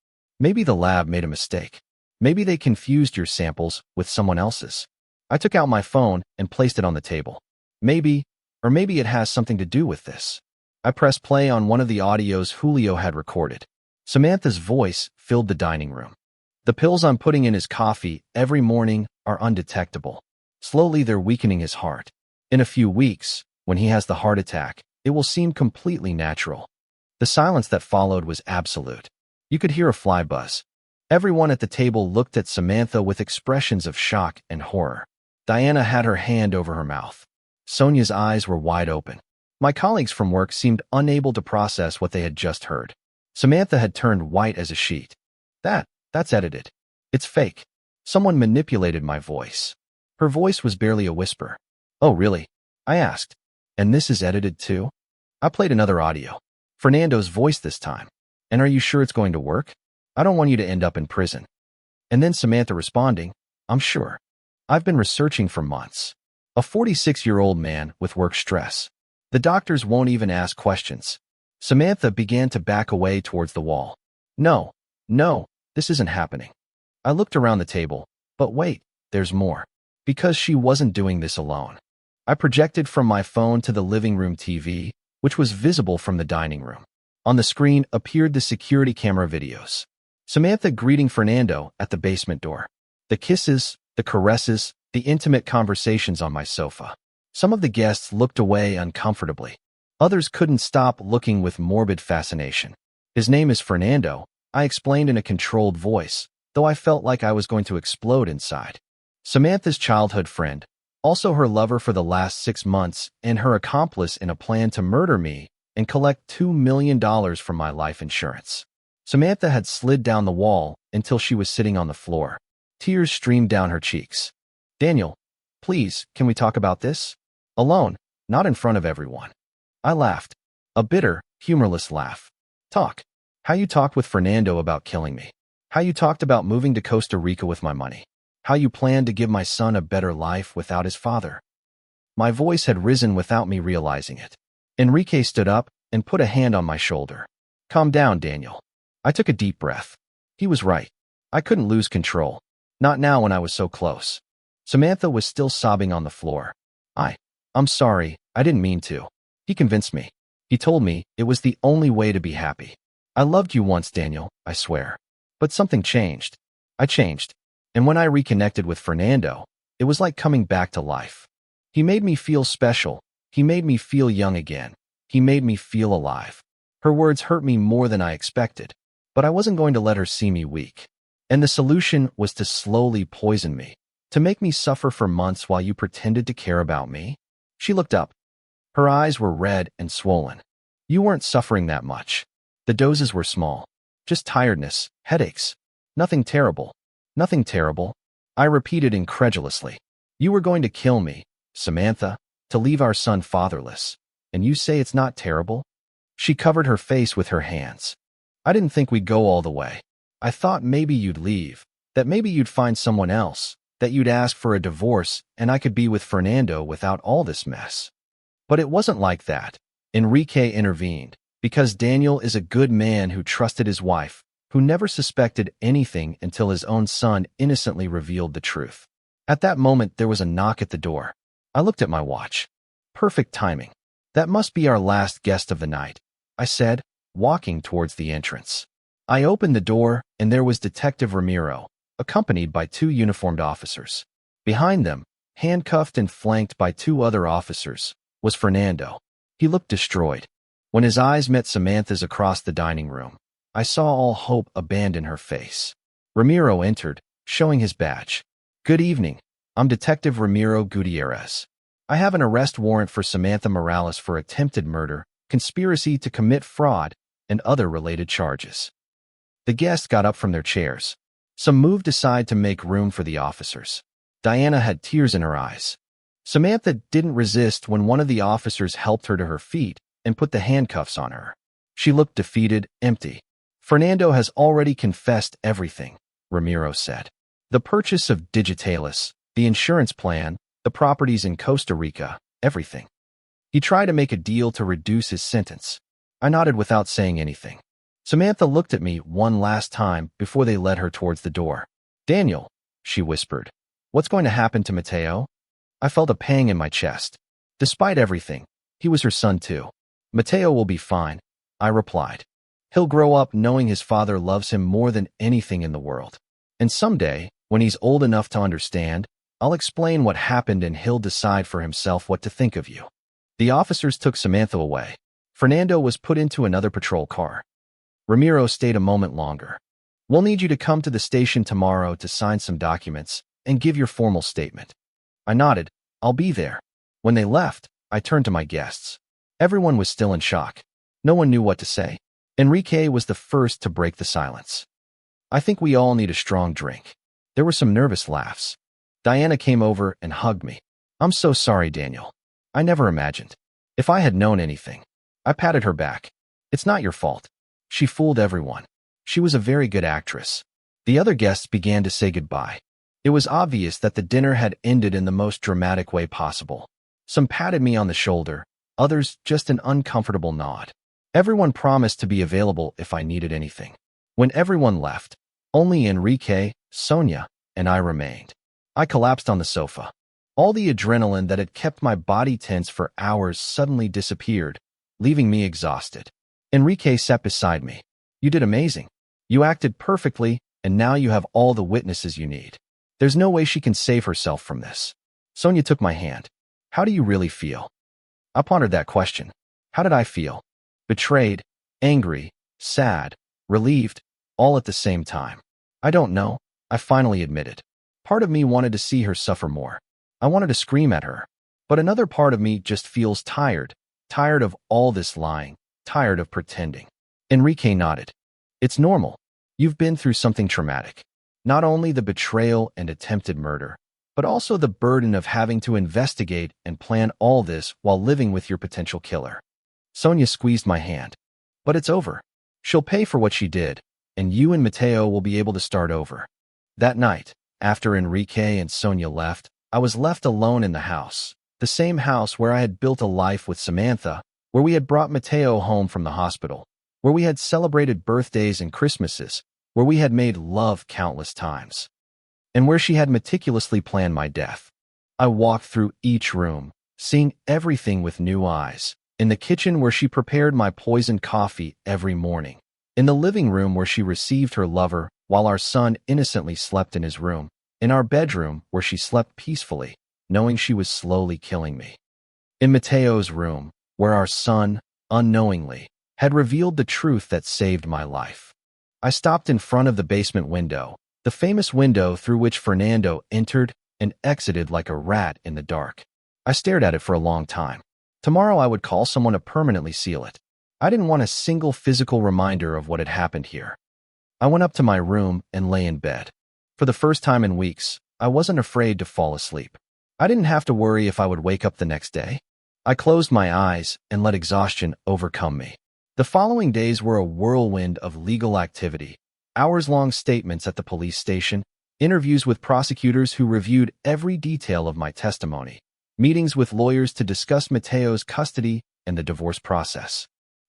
Maybe the lab made a mistake. Maybe they confused your samples with someone else's. I took out my phone and placed it on the table. Maybe it has something to do with this. I pressed play on one of the audios Julio had recorded. Samantha's voice filled the dining room. The pills I'm putting in his coffee every morning are undetectable. Slowly they're weakening his heart. In a few weeks, when he has the heart attack, it will seem completely natural. The silence that followed was absolute. You could hear a fly buzz. Everyone at the table looked at Samantha with expressions of shock and horror. Diana had her hand over her mouth. Sonia's eyes were wide open. My colleagues from work seemed unable to process what they had just heard. Samantha had turned white as a sheet. That's edited. It's fake. Someone manipulated my voice. Her voice was barely a whisper. Oh, really? I asked. And this is edited too? I played another audio. Fernando's voice this time. And are you sure it's going to work? I don't want you to end up in prison. And then Samantha responding, I'm sure. I've been researching for months. A 46-year-old man with work stress. The doctors won't even ask questions. Samantha began to back away towards the wall. No, this isn't happening. I looked around the table, but wait, there's more. Because she wasn't doing this alone. I projected from my phone to the living room TV, which was visible from the dining room. On the screen appeared the security camera videos. Samantha greeting Fernando at the basement door. The kisses, the caresses, the intimate conversations on my sofa. Some of the guests looked away uncomfortably. Others couldn't stop looking with morbid fascination. His name is Fernando, I explained in a controlled voice, though I felt like I was going to explode inside. Samantha's childhood friend, also her lover for the last 6 months, and her accomplice in a plan to murder me and collect $2 million from my life insurance. Samantha had slid down the wall until she was sitting on the floor. Tears streamed down her cheeks. Daniel, please, can we talk about this? Alone, not in front of everyone. I laughed. A bitter, humorless laugh. Talk. How you talked with Fernando about killing me. How you talked about moving to Costa Rica with my money. How you planned to give my son a better life without his father. My voice had risen without me realizing it. Enrique stood up and put a hand on my shoulder. Calm down, Daniel. I took a deep breath. He was right. I couldn't lose control. Not now when I was so close. Samantha was still sobbing on the floor. I'm sorry, I didn't mean to. He convinced me. He told me it was the only way to be happy. I loved you once, Daniel, I swear. But something changed. I changed. And when I reconnected with Fernando, it was like coming back to life. He made me feel special. He made me feel young again. He made me feel alive. Her words hurt me more than I expected, but I wasn't going to let her see me weak. And the solution was to slowly poison me, to make me suffer for months while you pretended to care about me. She looked up. Her eyes were red and swollen. You weren't suffering that much. The doses were small. Just tiredness, headaches. Nothing terrible. Nothing terrible. I repeated incredulously. You were going to kill me, Samantha, to leave our son fatherless. And you say it's not terrible? She covered her face with her hands. I didn't think we'd go all the way. I thought maybe you'd leave, that maybe you'd find someone else, that you'd ask for a divorce and I could be with Fernando without all this mess. But it wasn't like that. Enrique intervened, because Daniel is a good man who trusted his wife, who never suspected anything until his own son innocently revealed the truth. At that moment, there was a knock at the door. I looked at my watch. Perfect timing. That must be our last guest of the night, I said, walking towards the entrance. I opened the door, and there was Detective Ramiro, accompanied by 2 uniformed officers. Behind them, handcuffed and flanked by 2 other officers, was Fernando. He looked destroyed. When his eyes met Samantha's across the dining room, I saw all hope abandon her face. Ramiro entered, showing his badge. Good evening. I'm Detective Ramiro Gutierrez. I have an arrest warrant for Samantha Morales for attempted murder, conspiracy to commit fraud, and other related charges. The guests got up from their chairs. Some moved aside to make room for the officers. Diana had tears in her eyes. Samantha didn't resist when one of the officers helped her to her feet and put the handcuffs on her. She looked defeated, empty. Fernando has already confessed everything, Ramiro said. The purchase of Digitalis, the insurance plan, the properties in Costa Rica, everything. He tried to make a deal to reduce his sentence. I nodded without saying anything. Samantha looked at me one last time before they led her towards the door. Daniel, she whispered. What's going to happen to Mateo? I felt a pang in my chest. Despite everything, he was her son too. Mateo will be fine, I replied. He'll grow up knowing his father loves him more than anything in the world. And someday, when he's old enough to understand, I'll explain what happened and he'll decide for himself what to think of you. The officers took Samantha away. Fernando was put into another patrol car. Ramiro stayed a moment longer. We'll need you to come to the station tomorrow to sign some documents and give your formal statement. I nodded. I'll be there. When they left, I turned to my guests. Everyone was still in shock. No one knew what to say. Enrique was the first to break the silence. I think we all need a strong drink. There were some nervous laughs. Diana came over and hugged me. I'm so sorry, Daniel. I never imagined. If I had known anything. I patted her back. It's not your fault. She fooled everyone. She was a very good actress. The other guests began to say goodbye. It was obvious that the dinner had ended in the most dramatic way possible. Some patted me on the shoulder, others just an uncomfortable nod. Everyone promised to be available if I needed anything. When everyone left, only Enrique, Sonia, and I remained. I collapsed on the sofa. All the adrenaline that had kept my body tense for hours suddenly disappeared, leaving me exhausted. Enrique sat beside me. You did amazing. You acted perfectly, and now you have all the witnesses you need. There's no way she can save herself from this. Sonia took my hand. How do you really feel? I pondered that question. How did I feel? Betrayed, angry, sad, relieved, all at the same time. I don't know, I finally admitted. Part of me wanted to see her suffer more. I wanted to scream at her. But another part of me just feels tired of all this lying, tired of pretending. Enrique nodded. It's normal. You've been through something traumatic. Not only the betrayal and attempted murder, but also the burden of having to investigate and plan all this while living with your potential killer. Sonia squeezed my hand. But it's over. She'll pay for what she did, and you and Mateo will be able to start over. That night, after Enrique and Sonia left, I was left alone in the house, the same house where I had built a life with Samantha, where we had brought Mateo home from the hospital, where we had celebrated birthdays and Christmases, where we had made love countless times, and where she had meticulously planned my death. I walked through each room, seeing everything with new eyes. In the kitchen where she prepared my poisoned coffee every morning. In the living room where she received her lover while our son innocently slept in his room. In our bedroom where she slept peacefully, knowing she was slowly killing me. In Mateo's room, where our son, unknowingly, had revealed the truth that saved my life. I stopped in front of the basement window, the famous window through which Fernando entered and exited like a rat in the dark. I stared at it for a long time. Tomorrow I would call someone to permanently seal it. I didn't want a single physical reminder of what had happened here. I went up to my room and lay in bed. For the first time in weeks, I wasn't afraid to fall asleep. I didn't have to worry if I would wake up the next day. I closed my eyes and let exhaustion overcome me. The following days were a whirlwind of legal activity, hours-long statements at the police station, interviews with prosecutors who reviewed every detail of my testimony, meetings with lawyers to discuss Mateo's custody and the divorce process.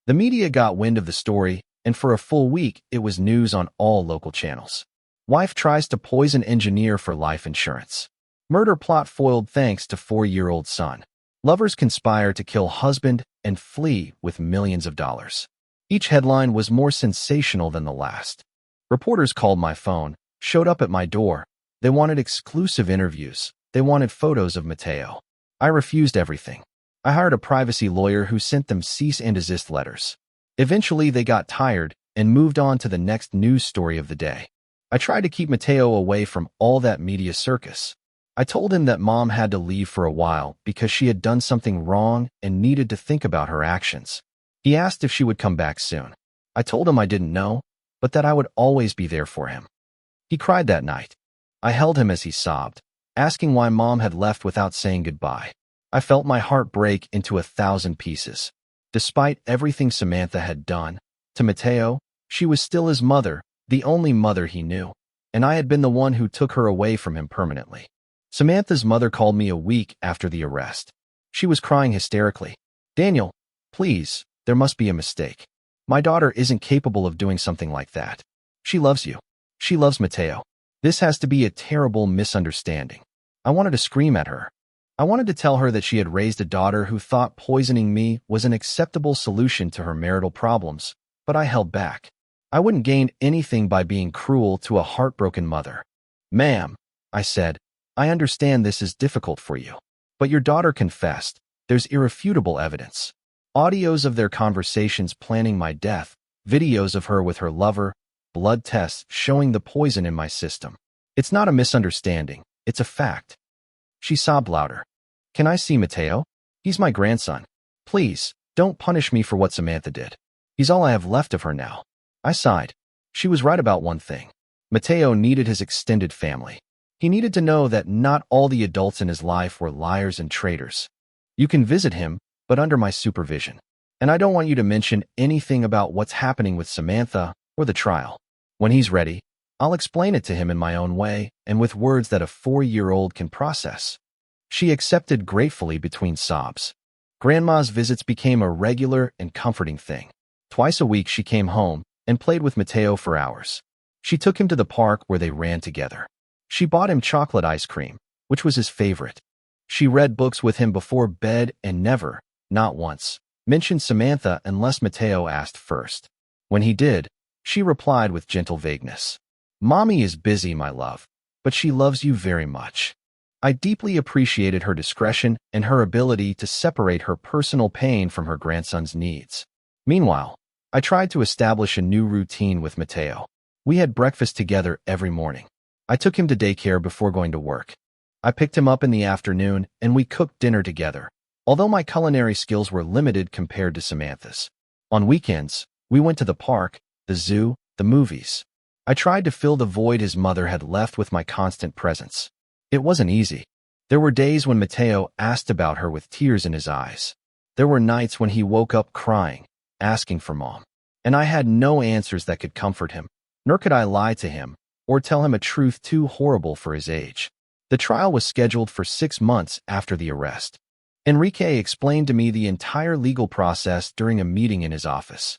The media got wind of the story, and for a full week, it was news on all local channels. Wife tries to poison engineer for life insurance. Murder plot foiled thanks to 4-year-old son. Lovers conspire to kill husband and flee with millions of dollars. Each headline was more sensational than the last. Reporters called my phone, showed up at my door. They wanted exclusive interviews. They wanted photos of Mateo. I refused everything. I hired a privacy lawyer who sent them cease and desist letters. Eventually, they got tired and moved on to the next news story of the day. I tried to keep Mateo away from all that media circus. I told him that mom had to leave for a while because she had done something wrong and needed to think about her actions. He asked if she would come back soon. I told him I didn't know, but that I would always be there for him. He cried that night. I held him as he sobbed, asking why mom had left without saying goodbye. I felt my heart break into 1,000 pieces. Despite everything Samantha had done, to Mateo, she was still his mother, the only mother he knew, and I had been the one who took her away from him permanently. Samantha's mother called me a week after the arrest. She was crying hysterically. "Daniel, please, there must be a mistake. My daughter isn't capable of doing something like that. She loves you. She loves Mateo. This has to be a terrible misunderstanding." I wanted to scream at her. I wanted to tell her that she had raised a daughter who thought poisoning me was an acceptable solution to her marital problems, but I held back. I wouldn't gain anything by being cruel to a heartbroken mother. "Ma'am," I said, "I understand this is difficult for you, but your daughter confessed. There's irrefutable evidence. Audios of their conversations planning my death, videos of her with her lover, blood tests showing the poison in my system. It's not a misunderstanding, it's a fact." She sobbed louder. "Can I see Mateo? He's my grandson. Please, don't punish me for what Samantha did. He's all I have left of her now." I sighed. She was right about one thing. Mateo needed his extended family. He needed to know that not all the adults in his life were liars and traitors. "You can visit him, but under my supervision. And I don't want you to mention anything about what's happening with Samantha or the trial. When he's ready, I'll explain it to him in my own way and with words that a 4-year-old can process." She accepted gratefully between sobs. Grandma's visits became a regular and comforting thing. Twice a week she came home and played with Mateo for hours. She took him to the park where they ran together. She bought him chocolate ice cream, which was his favorite. She read books with him before bed and never, not once, mentioned Samantha unless Mateo asked first. When he did, she replied with gentle vagueness. "Mommy is busy, my love, but she loves you very much." I deeply appreciated her discretion and her ability to separate her personal pain from her grandson's needs. Meanwhile, I tried to establish a new routine with Mateo. We had breakfast together every morning. I took him to daycare before going to work. I picked him up in the afternoon, and we cooked dinner together, although my culinary skills were limited compared to Samantha's. On weekends, we went to the park, the zoo, the movies. I tried to fill the void his mother had left with my constant presence. It wasn't easy. There were days when Mateo asked about her with tears in his eyes. There were nights when he woke up crying, asking for mom. And I had no answers that could comfort him, nor could I lie to him or tell him a truth too horrible for his age. The trial was scheduled for 6 months after the arrest. Enrique explained to me the entire legal process during a meeting in his office.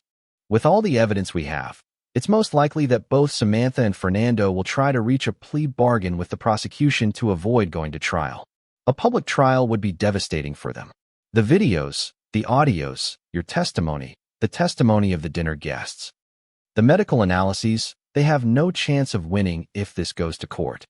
"With all the evidence we have, it's most likely that both Samantha and Fernando will try to reach a plea bargain with the prosecution to avoid going to trial. A public trial would be devastating for them. The videos, the audios, your testimony, the testimony of the dinner guests. The medical analyses, they have no chance of winning if this goes to court."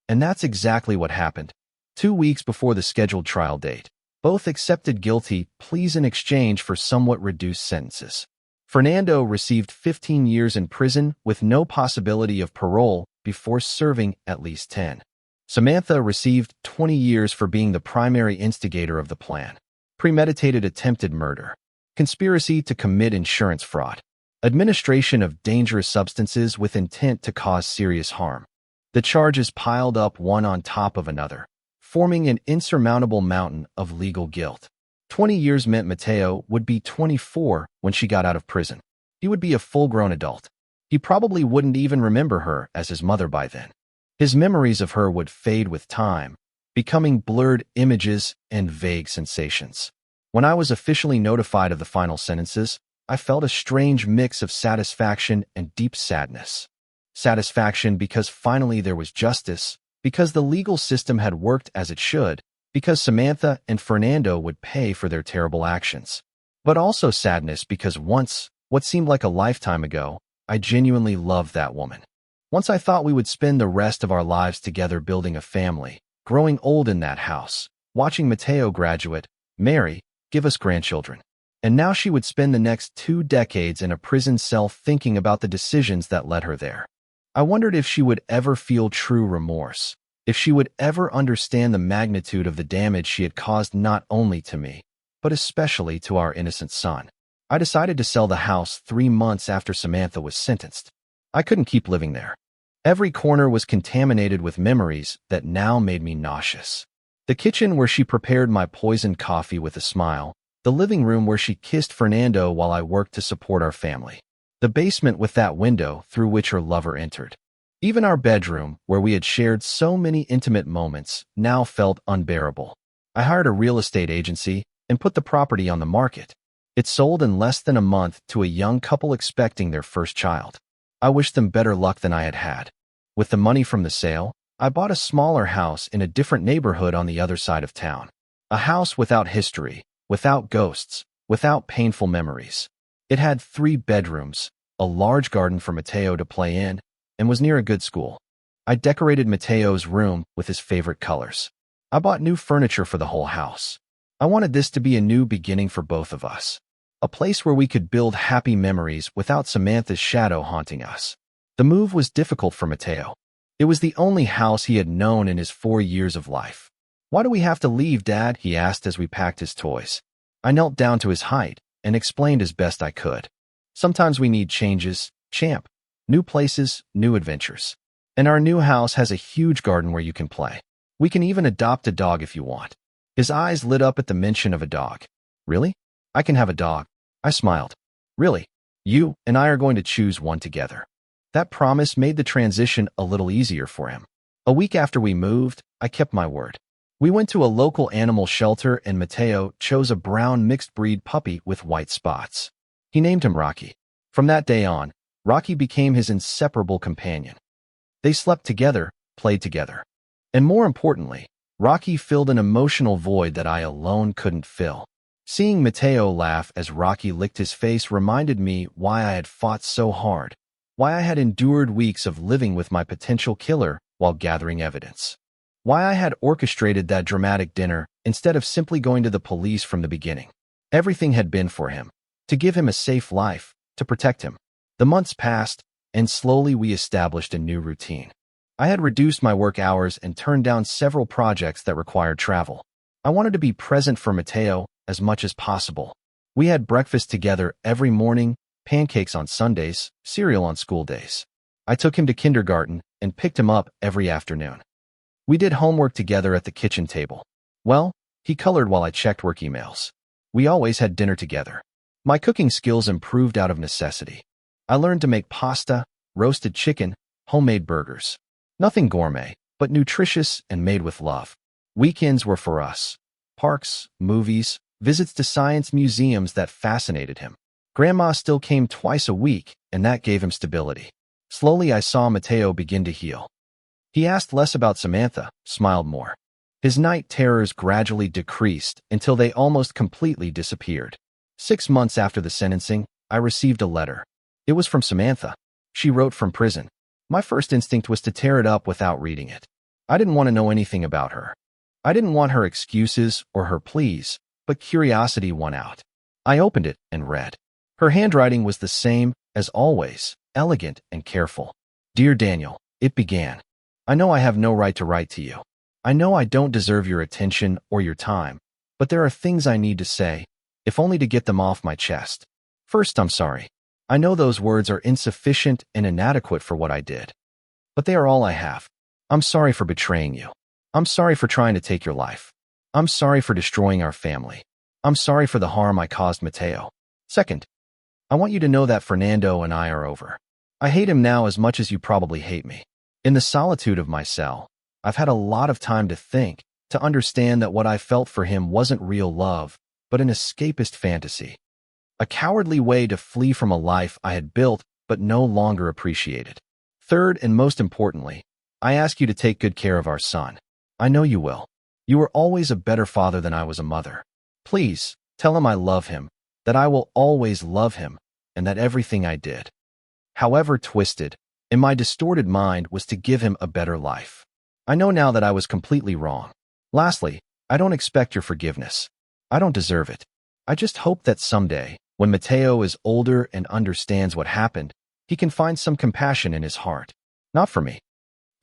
And that's exactly what happened. 2 weeks before the scheduled trial date, both accepted guilty pleas in exchange for somewhat reduced sentences. Fernando received 15 years in prison with no possibility of parole before serving at least 10. Samantha received 20 years for being the primary instigator of the plan. Premeditated attempted murder, conspiracy to commit insurance fraud, administration of dangerous substances with intent to cause serious harm. The charges piled up one on top of another, forming an insurmountable mountain of legal guilt. 20 years meant Mateo would be 24 when she got out of prison. He would be a full-grown adult. He probably wouldn't even remember her as his mother by then. His memories of her would fade with time, becoming blurred images and vague sensations. When I was officially notified of the final sentences, I felt a strange mix of satisfaction and deep sadness. Satisfaction because finally there was justice, because the legal system had worked as it should, because Samantha and Fernando would pay for their terrible actions. But also sadness because once, what seemed like a lifetime ago, I genuinely loved that woman. Once I thought we would spend the rest of our lives together building a family, growing old in that house, watching Mateo graduate, marry, give us grandchildren. And now she would spend the next 2 decades in a prison cell thinking about the decisions that led her there. I wondered if she would ever feel true remorse, if she would ever understand the magnitude of the damage she had caused not only to me, but especially to our innocent son. I decided to sell the house 3 months after Samantha was sentenced. I couldn't keep living there. Every corner was contaminated with memories that now made me nauseous. The kitchen where she prepared my poisoned coffee with a smile, the living room where she kissed Fernando while I worked to support our family, the basement with that window through which her lover entered. Even our bedroom, where we had shared so many intimate moments, now felt unbearable. I hired a real estate agency and put the property on the market. It sold in less than a month to a young couple expecting their first child. I wished them better luck than I had had. With the money from the sale, I bought a smaller house in a different neighborhood on the other side of town. A house without history, without ghosts, without painful memories. It had 3 bedrooms, a large garden for Mateo to play in, and was near a good school. I decorated Mateo's room with his favorite colors. I bought new furniture for the whole house. I wanted this to be a new beginning for both of us. A place where we could build happy memories without Samantha's shadow haunting us. The move was difficult for Mateo. It was the only house he had known in his 4 years of life. "Why do we have to leave, Dad?" he asked as we packed his toys. I knelt down to his height and explained as best I could. "Sometimes we need changes, champ. New places, new adventures. And our new house has a huge garden where you can play. We can even adopt a dog if you want." His eyes lit up at the mention of a dog. "Really? I can have a dog." I smiled. "Really? You and I are going to choose one together." That promise made the transition a little easier for him. A week after we moved, I kept my word. We went to a local animal shelter and Mateo chose a brown mixed-breed puppy with white spots. He named him Rocky. From that day on, Rocky became his inseparable companion. They slept together, played together. And more importantly, Rocky filled an emotional void that I alone couldn't fill. Seeing Mateo laugh as Rocky licked his face reminded me why I had fought so hard, why I had endured weeks of living with my potential killer while gathering evidence, why I had orchestrated that dramatic dinner instead of simply going to the police from the beginning. Everything had been for him, to give him a safe life, to protect him. The months passed, and slowly we established a new routine. I had reduced my work hours and turned down several projects that required travel. I wanted to be present for Mateo as much as possible. We had breakfast together every morning, pancakes on Sundays, cereal on school days. I took him to kindergarten and picked him up every afternoon. We did homework together at the kitchen table. Well, he colored while I checked work emails. We always had dinner together. My cooking skills improved out of necessity. I learned to make pasta, roasted chicken, homemade burgers. Nothing gourmet, but nutritious and made with love. Weekends were for us. Parks, movies, visits to science museums that fascinated him. Grandma still came twice a week, and that gave him stability. Slowly I saw Mateo begin to heal. He asked less about Samantha, smiled more. His night terrors gradually decreased until they almost completely disappeared. 6 months after the sentencing, I received a letter. It was from Samantha. She wrote from prison. My first instinct was to tear it up without reading it. I didn't want to know anything about her. I didn't want her excuses or her pleas, but curiosity won out. I opened it and read. Her handwriting was the same as always, elegant and careful. "Dear Daniel," it began. "I know I have no right to write to you. I know I don't deserve your attention or your time, but there are things I need to say, if only to get them off my chest. First, I'm sorry. I know those words are insufficient and inadequate for what I did, but they are all I have. I'm sorry for betraying you. I'm sorry for trying to take your life. I'm sorry for destroying our family. I'm sorry for the harm I caused Mateo. Second, I want you to know that Fernando and I are over. I hate him now as much as you probably hate me. In the solitude of my cell, I've had a lot of time to think, to understand that what I felt for him wasn't real love, but an escapist fantasy. A cowardly way to flee from a life I had built but no longer appreciated. Third, and most importantly, I ask you to take good care of our son. I know you will. You were always a better father than I was a mother. Please, tell him I love him, that I will always love him, and that everything I did, however twisted, in my distorted mind was to give him a better life. I know now that I was completely wrong. Lastly, I don't expect your forgiveness. I don't deserve it. I just hope that someday, when Mateo is older and understands what happened, he can find some compassion in his heart. Not for me,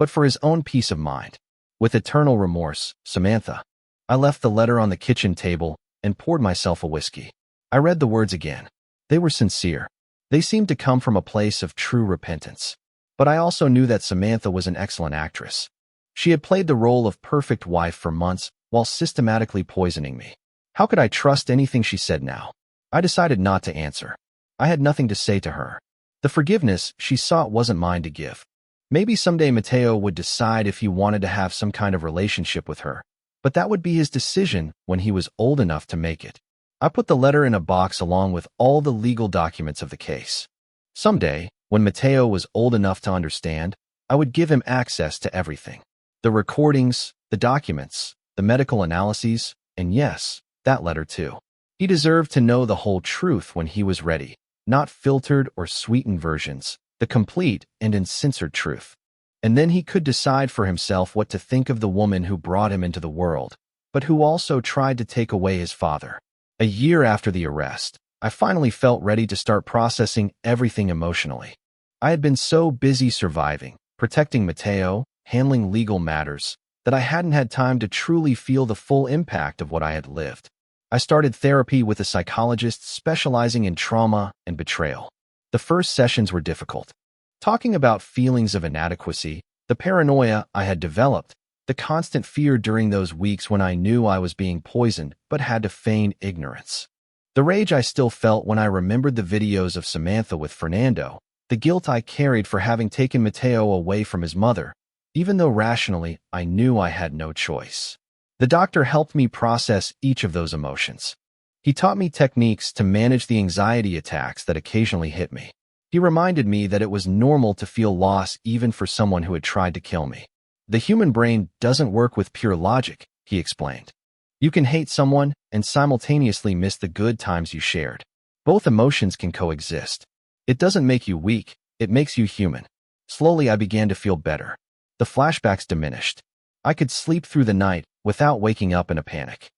but for his own peace of mind. With eternal remorse, Samantha. I left the letter on the kitchen table and poured myself a whiskey. I read the words again. They were sincere. They seemed to come from a place of true repentance. But I also knew that Samantha was an excellent actress. She had played the role of perfect wife for months while systematically poisoning me. How could I trust anything she said now? I decided not to answer. I had nothing to say to her. The forgiveness she sought wasn't mine to give. Maybe someday Mateo would decide if he wanted to have some kind of relationship with her, but that would be his decision when he was old enough to make it. I put the letter in a box along with all the legal documents of the case. Someday, when Mateo was old enough to understand, I would give him access to everything. The recordings, the documents, the medical analyses, and yes, that letter too. He deserved to know the whole truth when he was ready, not filtered or sweetened versions, the complete and uncensored truth. And then he could decide for himself what to think of the woman who brought him into the world, but who also tried to take away his father. A year after the arrest, I finally felt ready to start processing everything emotionally. I had been so busy surviving, protecting Mateo, handling legal matters, that I hadn't had time to truly feel the full impact of what I had lived. I started therapy with a psychologist specializing in trauma and betrayal. The first sessions were difficult. Talking about feelings of inadequacy, the paranoia I had developed, the constant fear during those weeks when I knew I was being poisoned but had to feign ignorance. The rage I still felt when I remembered the videos of Samantha with Fernando, the guilt I carried for having taken Mateo away from his mother, even though rationally I knew I had no choice. The doctor helped me process each of those emotions. He taught me techniques to manage the anxiety attacks that occasionally hit me. He reminded me that it was normal to feel loss even for someone who had tried to kill me. The human brain doesn't work with pure logic, he explained. You can hate someone and simultaneously miss the good times you shared. Both emotions can coexist. It doesn't make you weak, it makes you human. Slowly I began to feel better. The flashbacks diminished. I could sleep through the night without waking up in a panic.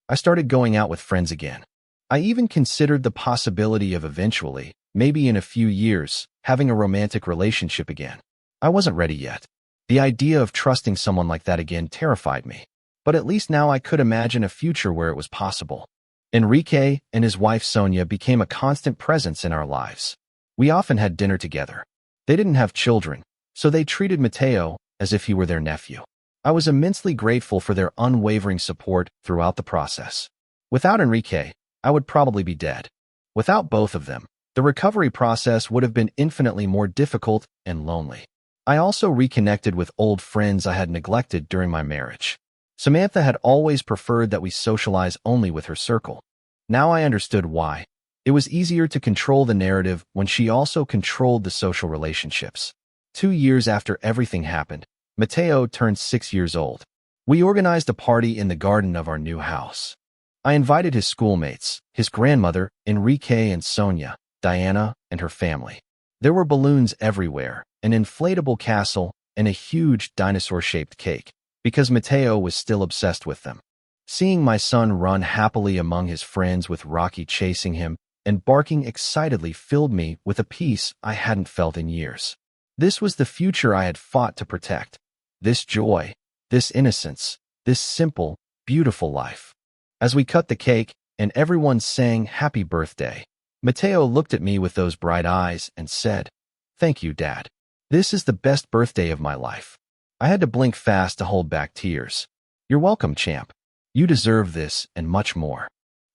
I started going out with friends again. I even considered the possibility of eventually, maybe in a few years, having a romantic relationship again. I wasn't ready yet. The idea of trusting someone like that again terrified me. But at least now I could imagine a future where it was possible. Enrique and his wife Sonia became a constant presence in our lives. We often had dinner together. They didn't have children, so they treated Mateo as if he were their nephew. I was immensely grateful for their unwavering support throughout the process. Without Enrique, I would probably be dead. Without both of them, the recovery process would have been infinitely more difficult and lonely. I also reconnected with old friends I had neglected during my marriage. Samantha had always preferred that we socialize only with her circle. Now I understood why. It was easier to control the narrative when she also controlled the social relationships. 2 years after everything happened, Mateo turned 6 years old. We organized a party in the garden of our new house. I invited his schoolmates, his grandmother, Enrique and Sonia, Diana, and her family. There were balloons everywhere, an inflatable castle, and a huge dinosaur-shaped cake, because Mateo was still obsessed with them. Seeing my son run happily among his friends with Rocky chasing him and barking excitedly filled me with a peace I hadn't felt in years. This was the future I had fought to protect. This joy, this innocence, this simple, beautiful life. As we cut the cake and everyone sang happy birthday, Mateo looked at me with those bright eyes and said, "Thank you, Dad. This is the best birthday of my life." I had to blink fast to hold back tears. "You're welcome, champ. You deserve this and much more."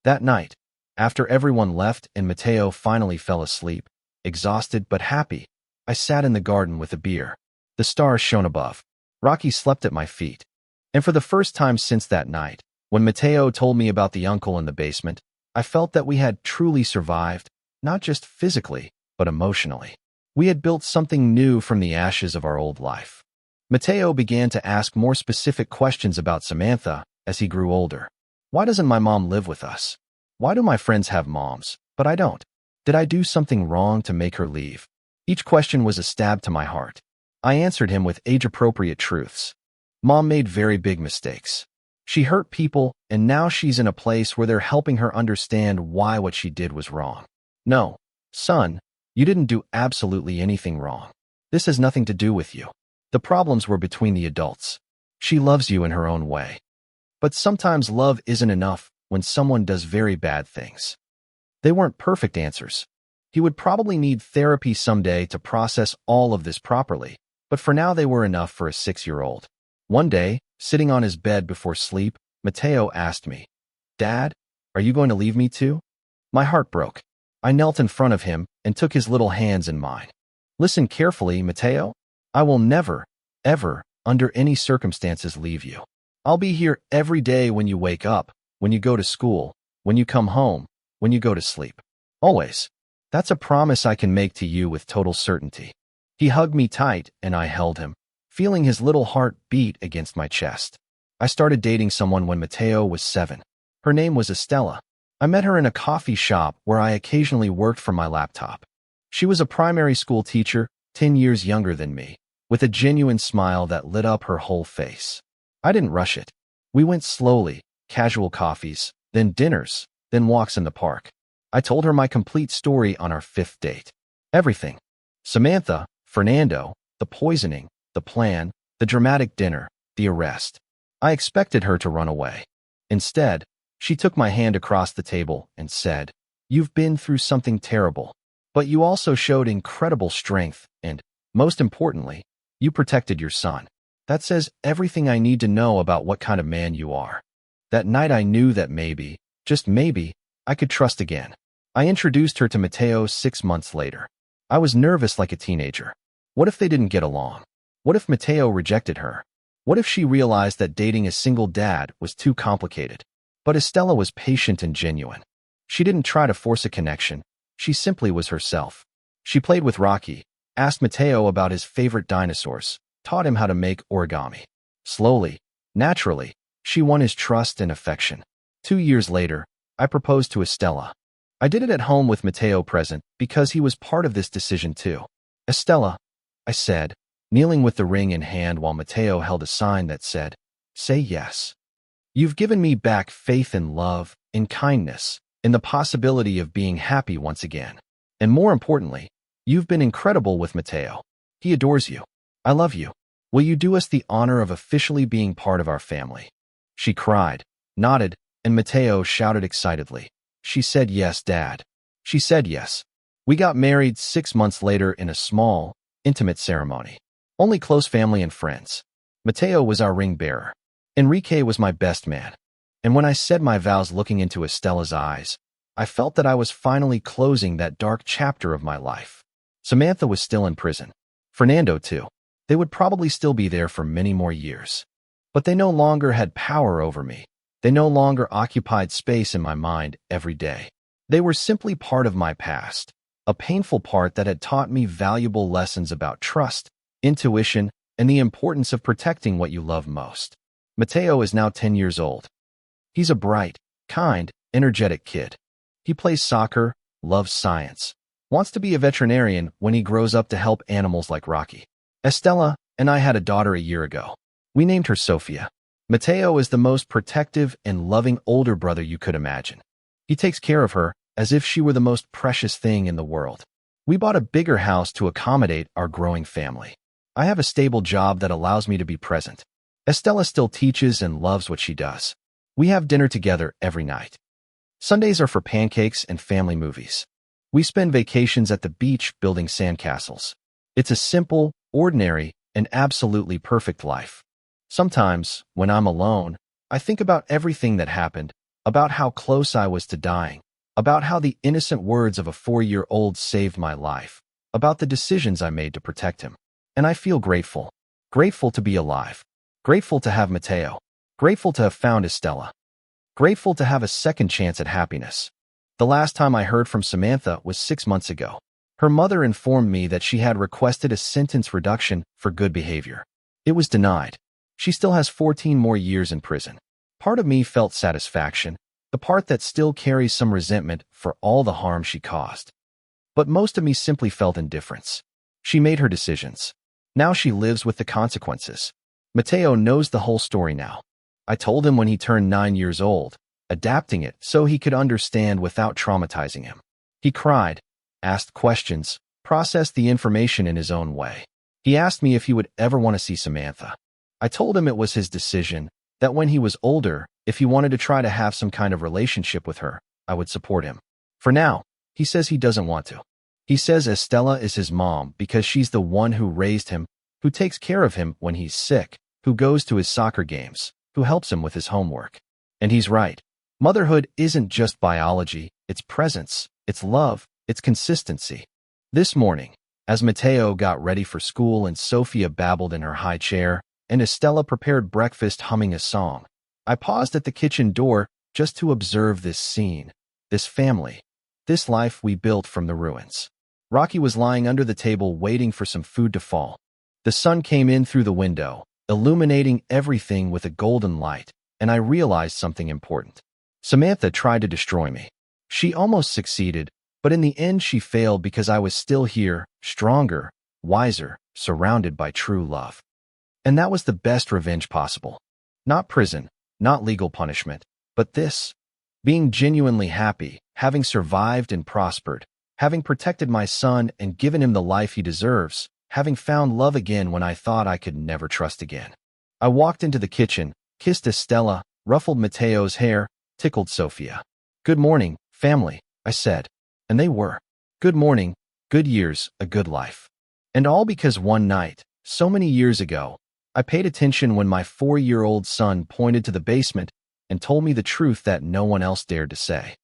That night, after everyone left and Mateo finally fell asleep, exhausted but happy, I sat in the garden with a beer. The stars shone above. Rocky slept at my feet. And for the first time since that night, when Mateo told me about the uncle in the basement, I felt that we had truly survived, not just physically, but emotionally. We had built something new from the ashes of our old life. Mateo began to ask more specific questions about Samantha as he grew older. Why doesn't my mom live with us? Why do my friends have moms, but I don't? Did I do something wrong to make her leave? Each question was a stab to my heart. I answered him with age-appropriate truths. Mom made very big mistakes. She hurt people, and now she's in a place where they're helping her understand why what she did was wrong. No, son, you didn't do absolutely anything wrong. This has nothing to do with you. The problems were between the adults. She loves you in her own way. But sometimes love isn't enough when someone does very bad things. They weren't perfect answers. He would probably need therapy someday to process all of this properly, but for now they were enough for a 6-year-old. One day, sitting on his bed before sleep, Mateo asked me, "Dad, are you going to leave me too?" My heart broke. I knelt in front of him and took his little hands in mine. "Listen carefully, Mateo. I will never, ever, under any circumstances leave you. I'll be here every day when you wake up, when you go to school, when you come home, when you go to sleep. Always. That's a promise I can make to you with total certainty." He hugged me tight and I held him, feeling his little heart beat against my chest. I started dating someone when Mateo was 7. Her name was Estella. I met her in a coffee shop where I occasionally worked from my laptop. She was a primary school teacher, 10 years younger than me, with a genuine smile that lit up her whole face. I didn't rush it. We went slowly, casual coffees, then dinners, then walks in the park. I told her my complete story on our 5th date. Everything. Samantha, Fernando, the poisoning, the plan, the dramatic dinner, the arrest. I expected her to run away. Instead, she took my hand across the table and said, "You've been through something terrible, but you also showed incredible strength and, most importantly, you protected your son. That says everything I need to know about what kind of man you are." That night I knew that maybe, just maybe, I could trust again. I introduced her to Mateo 6 months later. I was nervous like a teenager. What if they didn't get along? What if Mateo rejected her? What if she realized that dating a single dad was too complicated? But Estella was patient and genuine. She didn't try to force a connection. She simply was herself. She played with Rocky, asked Mateo about his favorite dinosaurs, taught him how to make origami. Slowly, naturally, she won his trust and affection. 2 years later, I proposed to Estella. I did it at home with Mateo present because he was part of this decision too. "Estella," I said, kneeling with the ring in hand while Mateo held a sign that said, "Say yes. You've given me back faith in love, in kindness, in the possibility of being happy once again. And more importantly, you've been incredible with Mateo. He adores you. I love you. Will you do us the honor of officially being part of our family?" She cried, nodded, and Mateo shouted excitedly, "She said yes, Dad. She said yes." We got married 6 months later in a small, intimate ceremony. Only close family and friends. Mateo was our ring bearer. Enrique was my best man. And when I said my vows looking into Estella's eyes, I felt that I was finally closing that dark chapter of my life. Samantha was still in prison. Fernando too. They would probably still be there for many more years. But they no longer had power over me. They no longer occupied space in my mind every day. They were simply part of my past, a painful part that had taught me valuable lessons about trust, intuition, and the importance of protecting what you love most. Mateo is now 10 years old. He's a bright, kind, energetic kid. He plays soccer, loves science, wants to be a veterinarian when he grows up to help animals like Rocky. Estella and I had a daughter a year ago. We named her Sophia. Mateo is the most protective and loving older brother you could imagine. He takes care of her as if she were the most precious thing in the world. We bought a bigger house to accommodate our growing family. I have a stable job that allows me to be present. Estella still teaches and loves what she does. We have dinner together every night. Sundays are for pancakes and family movies. We spend vacations at the beach building sandcastles. It's a simple, ordinary, and absolutely perfect life. Sometimes, when I'm alone, I think about everything that happened, about how close I was to dying, about how the innocent words of a 4-year-old saved my life, about the decisions I made to protect him. And I feel grateful. Grateful to be alive. Grateful to have Mateo. Grateful to have found Estella. Grateful to have a second chance at happiness. The last time I heard from Samantha was 6 months ago. Her mother informed me that she had requested a sentence reduction for good behavior. It was denied. She still has 14 more years in prison. Part of me felt satisfaction, the part that still carries some resentment for all the harm she caused. But most of me simply felt indifference. She made her decisions. Now she lives with the consequences. Mateo knows the whole story now. I told him when he turned 9 years old, adapting it so he could understand without traumatizing him. He cried, asked questions, processed the information in his own way. He asked me if he would ever want to see Samantha. I told him it was his decision, that when he was older, if he wanted to try to have some kind of relationship with her, I would support him. For now, he says he doesn't want to. He says Estella is his mom because she's the one who raised him, who takes care of him when he's sick, who goes to his soccer games, who helps him with his homework. And he's right. Motherhood isn't just biology, it's presence, it's love, it's consistency. This morning, as Mateo got ready for school and Sophia babbled in her high chair, and Estella prepared breakfast humming a song, I paused at the kitchen door just to observe this scene, this family, this life we built from the ruins. Rocky was lying under the table waiting for some food to fall. The sun came in through the window, illuminating everything with a golden light, and I realized something important. Samantha tried to destroy me. She almost succeeded, but in the end she failed because I was still here, stronger, wiser, surrounded by true love. And that was the best revenge possible. Not prison, not legal punishment, but this. Being genuinely happy, having survived and prospered, having protected my son and given him the life he deserves, having found love again when I thought I could never trust again. I walked into the kitchen, kissed Estella, ruffled Mateo's hair, tickled Sophia. "Good morning, family," I said. And they were. Good morning, good years, a good life. And all because one night, so many years ago, I paid attention when my 4-year-old son pointed to the basement and told me the truth that no one else dared to say.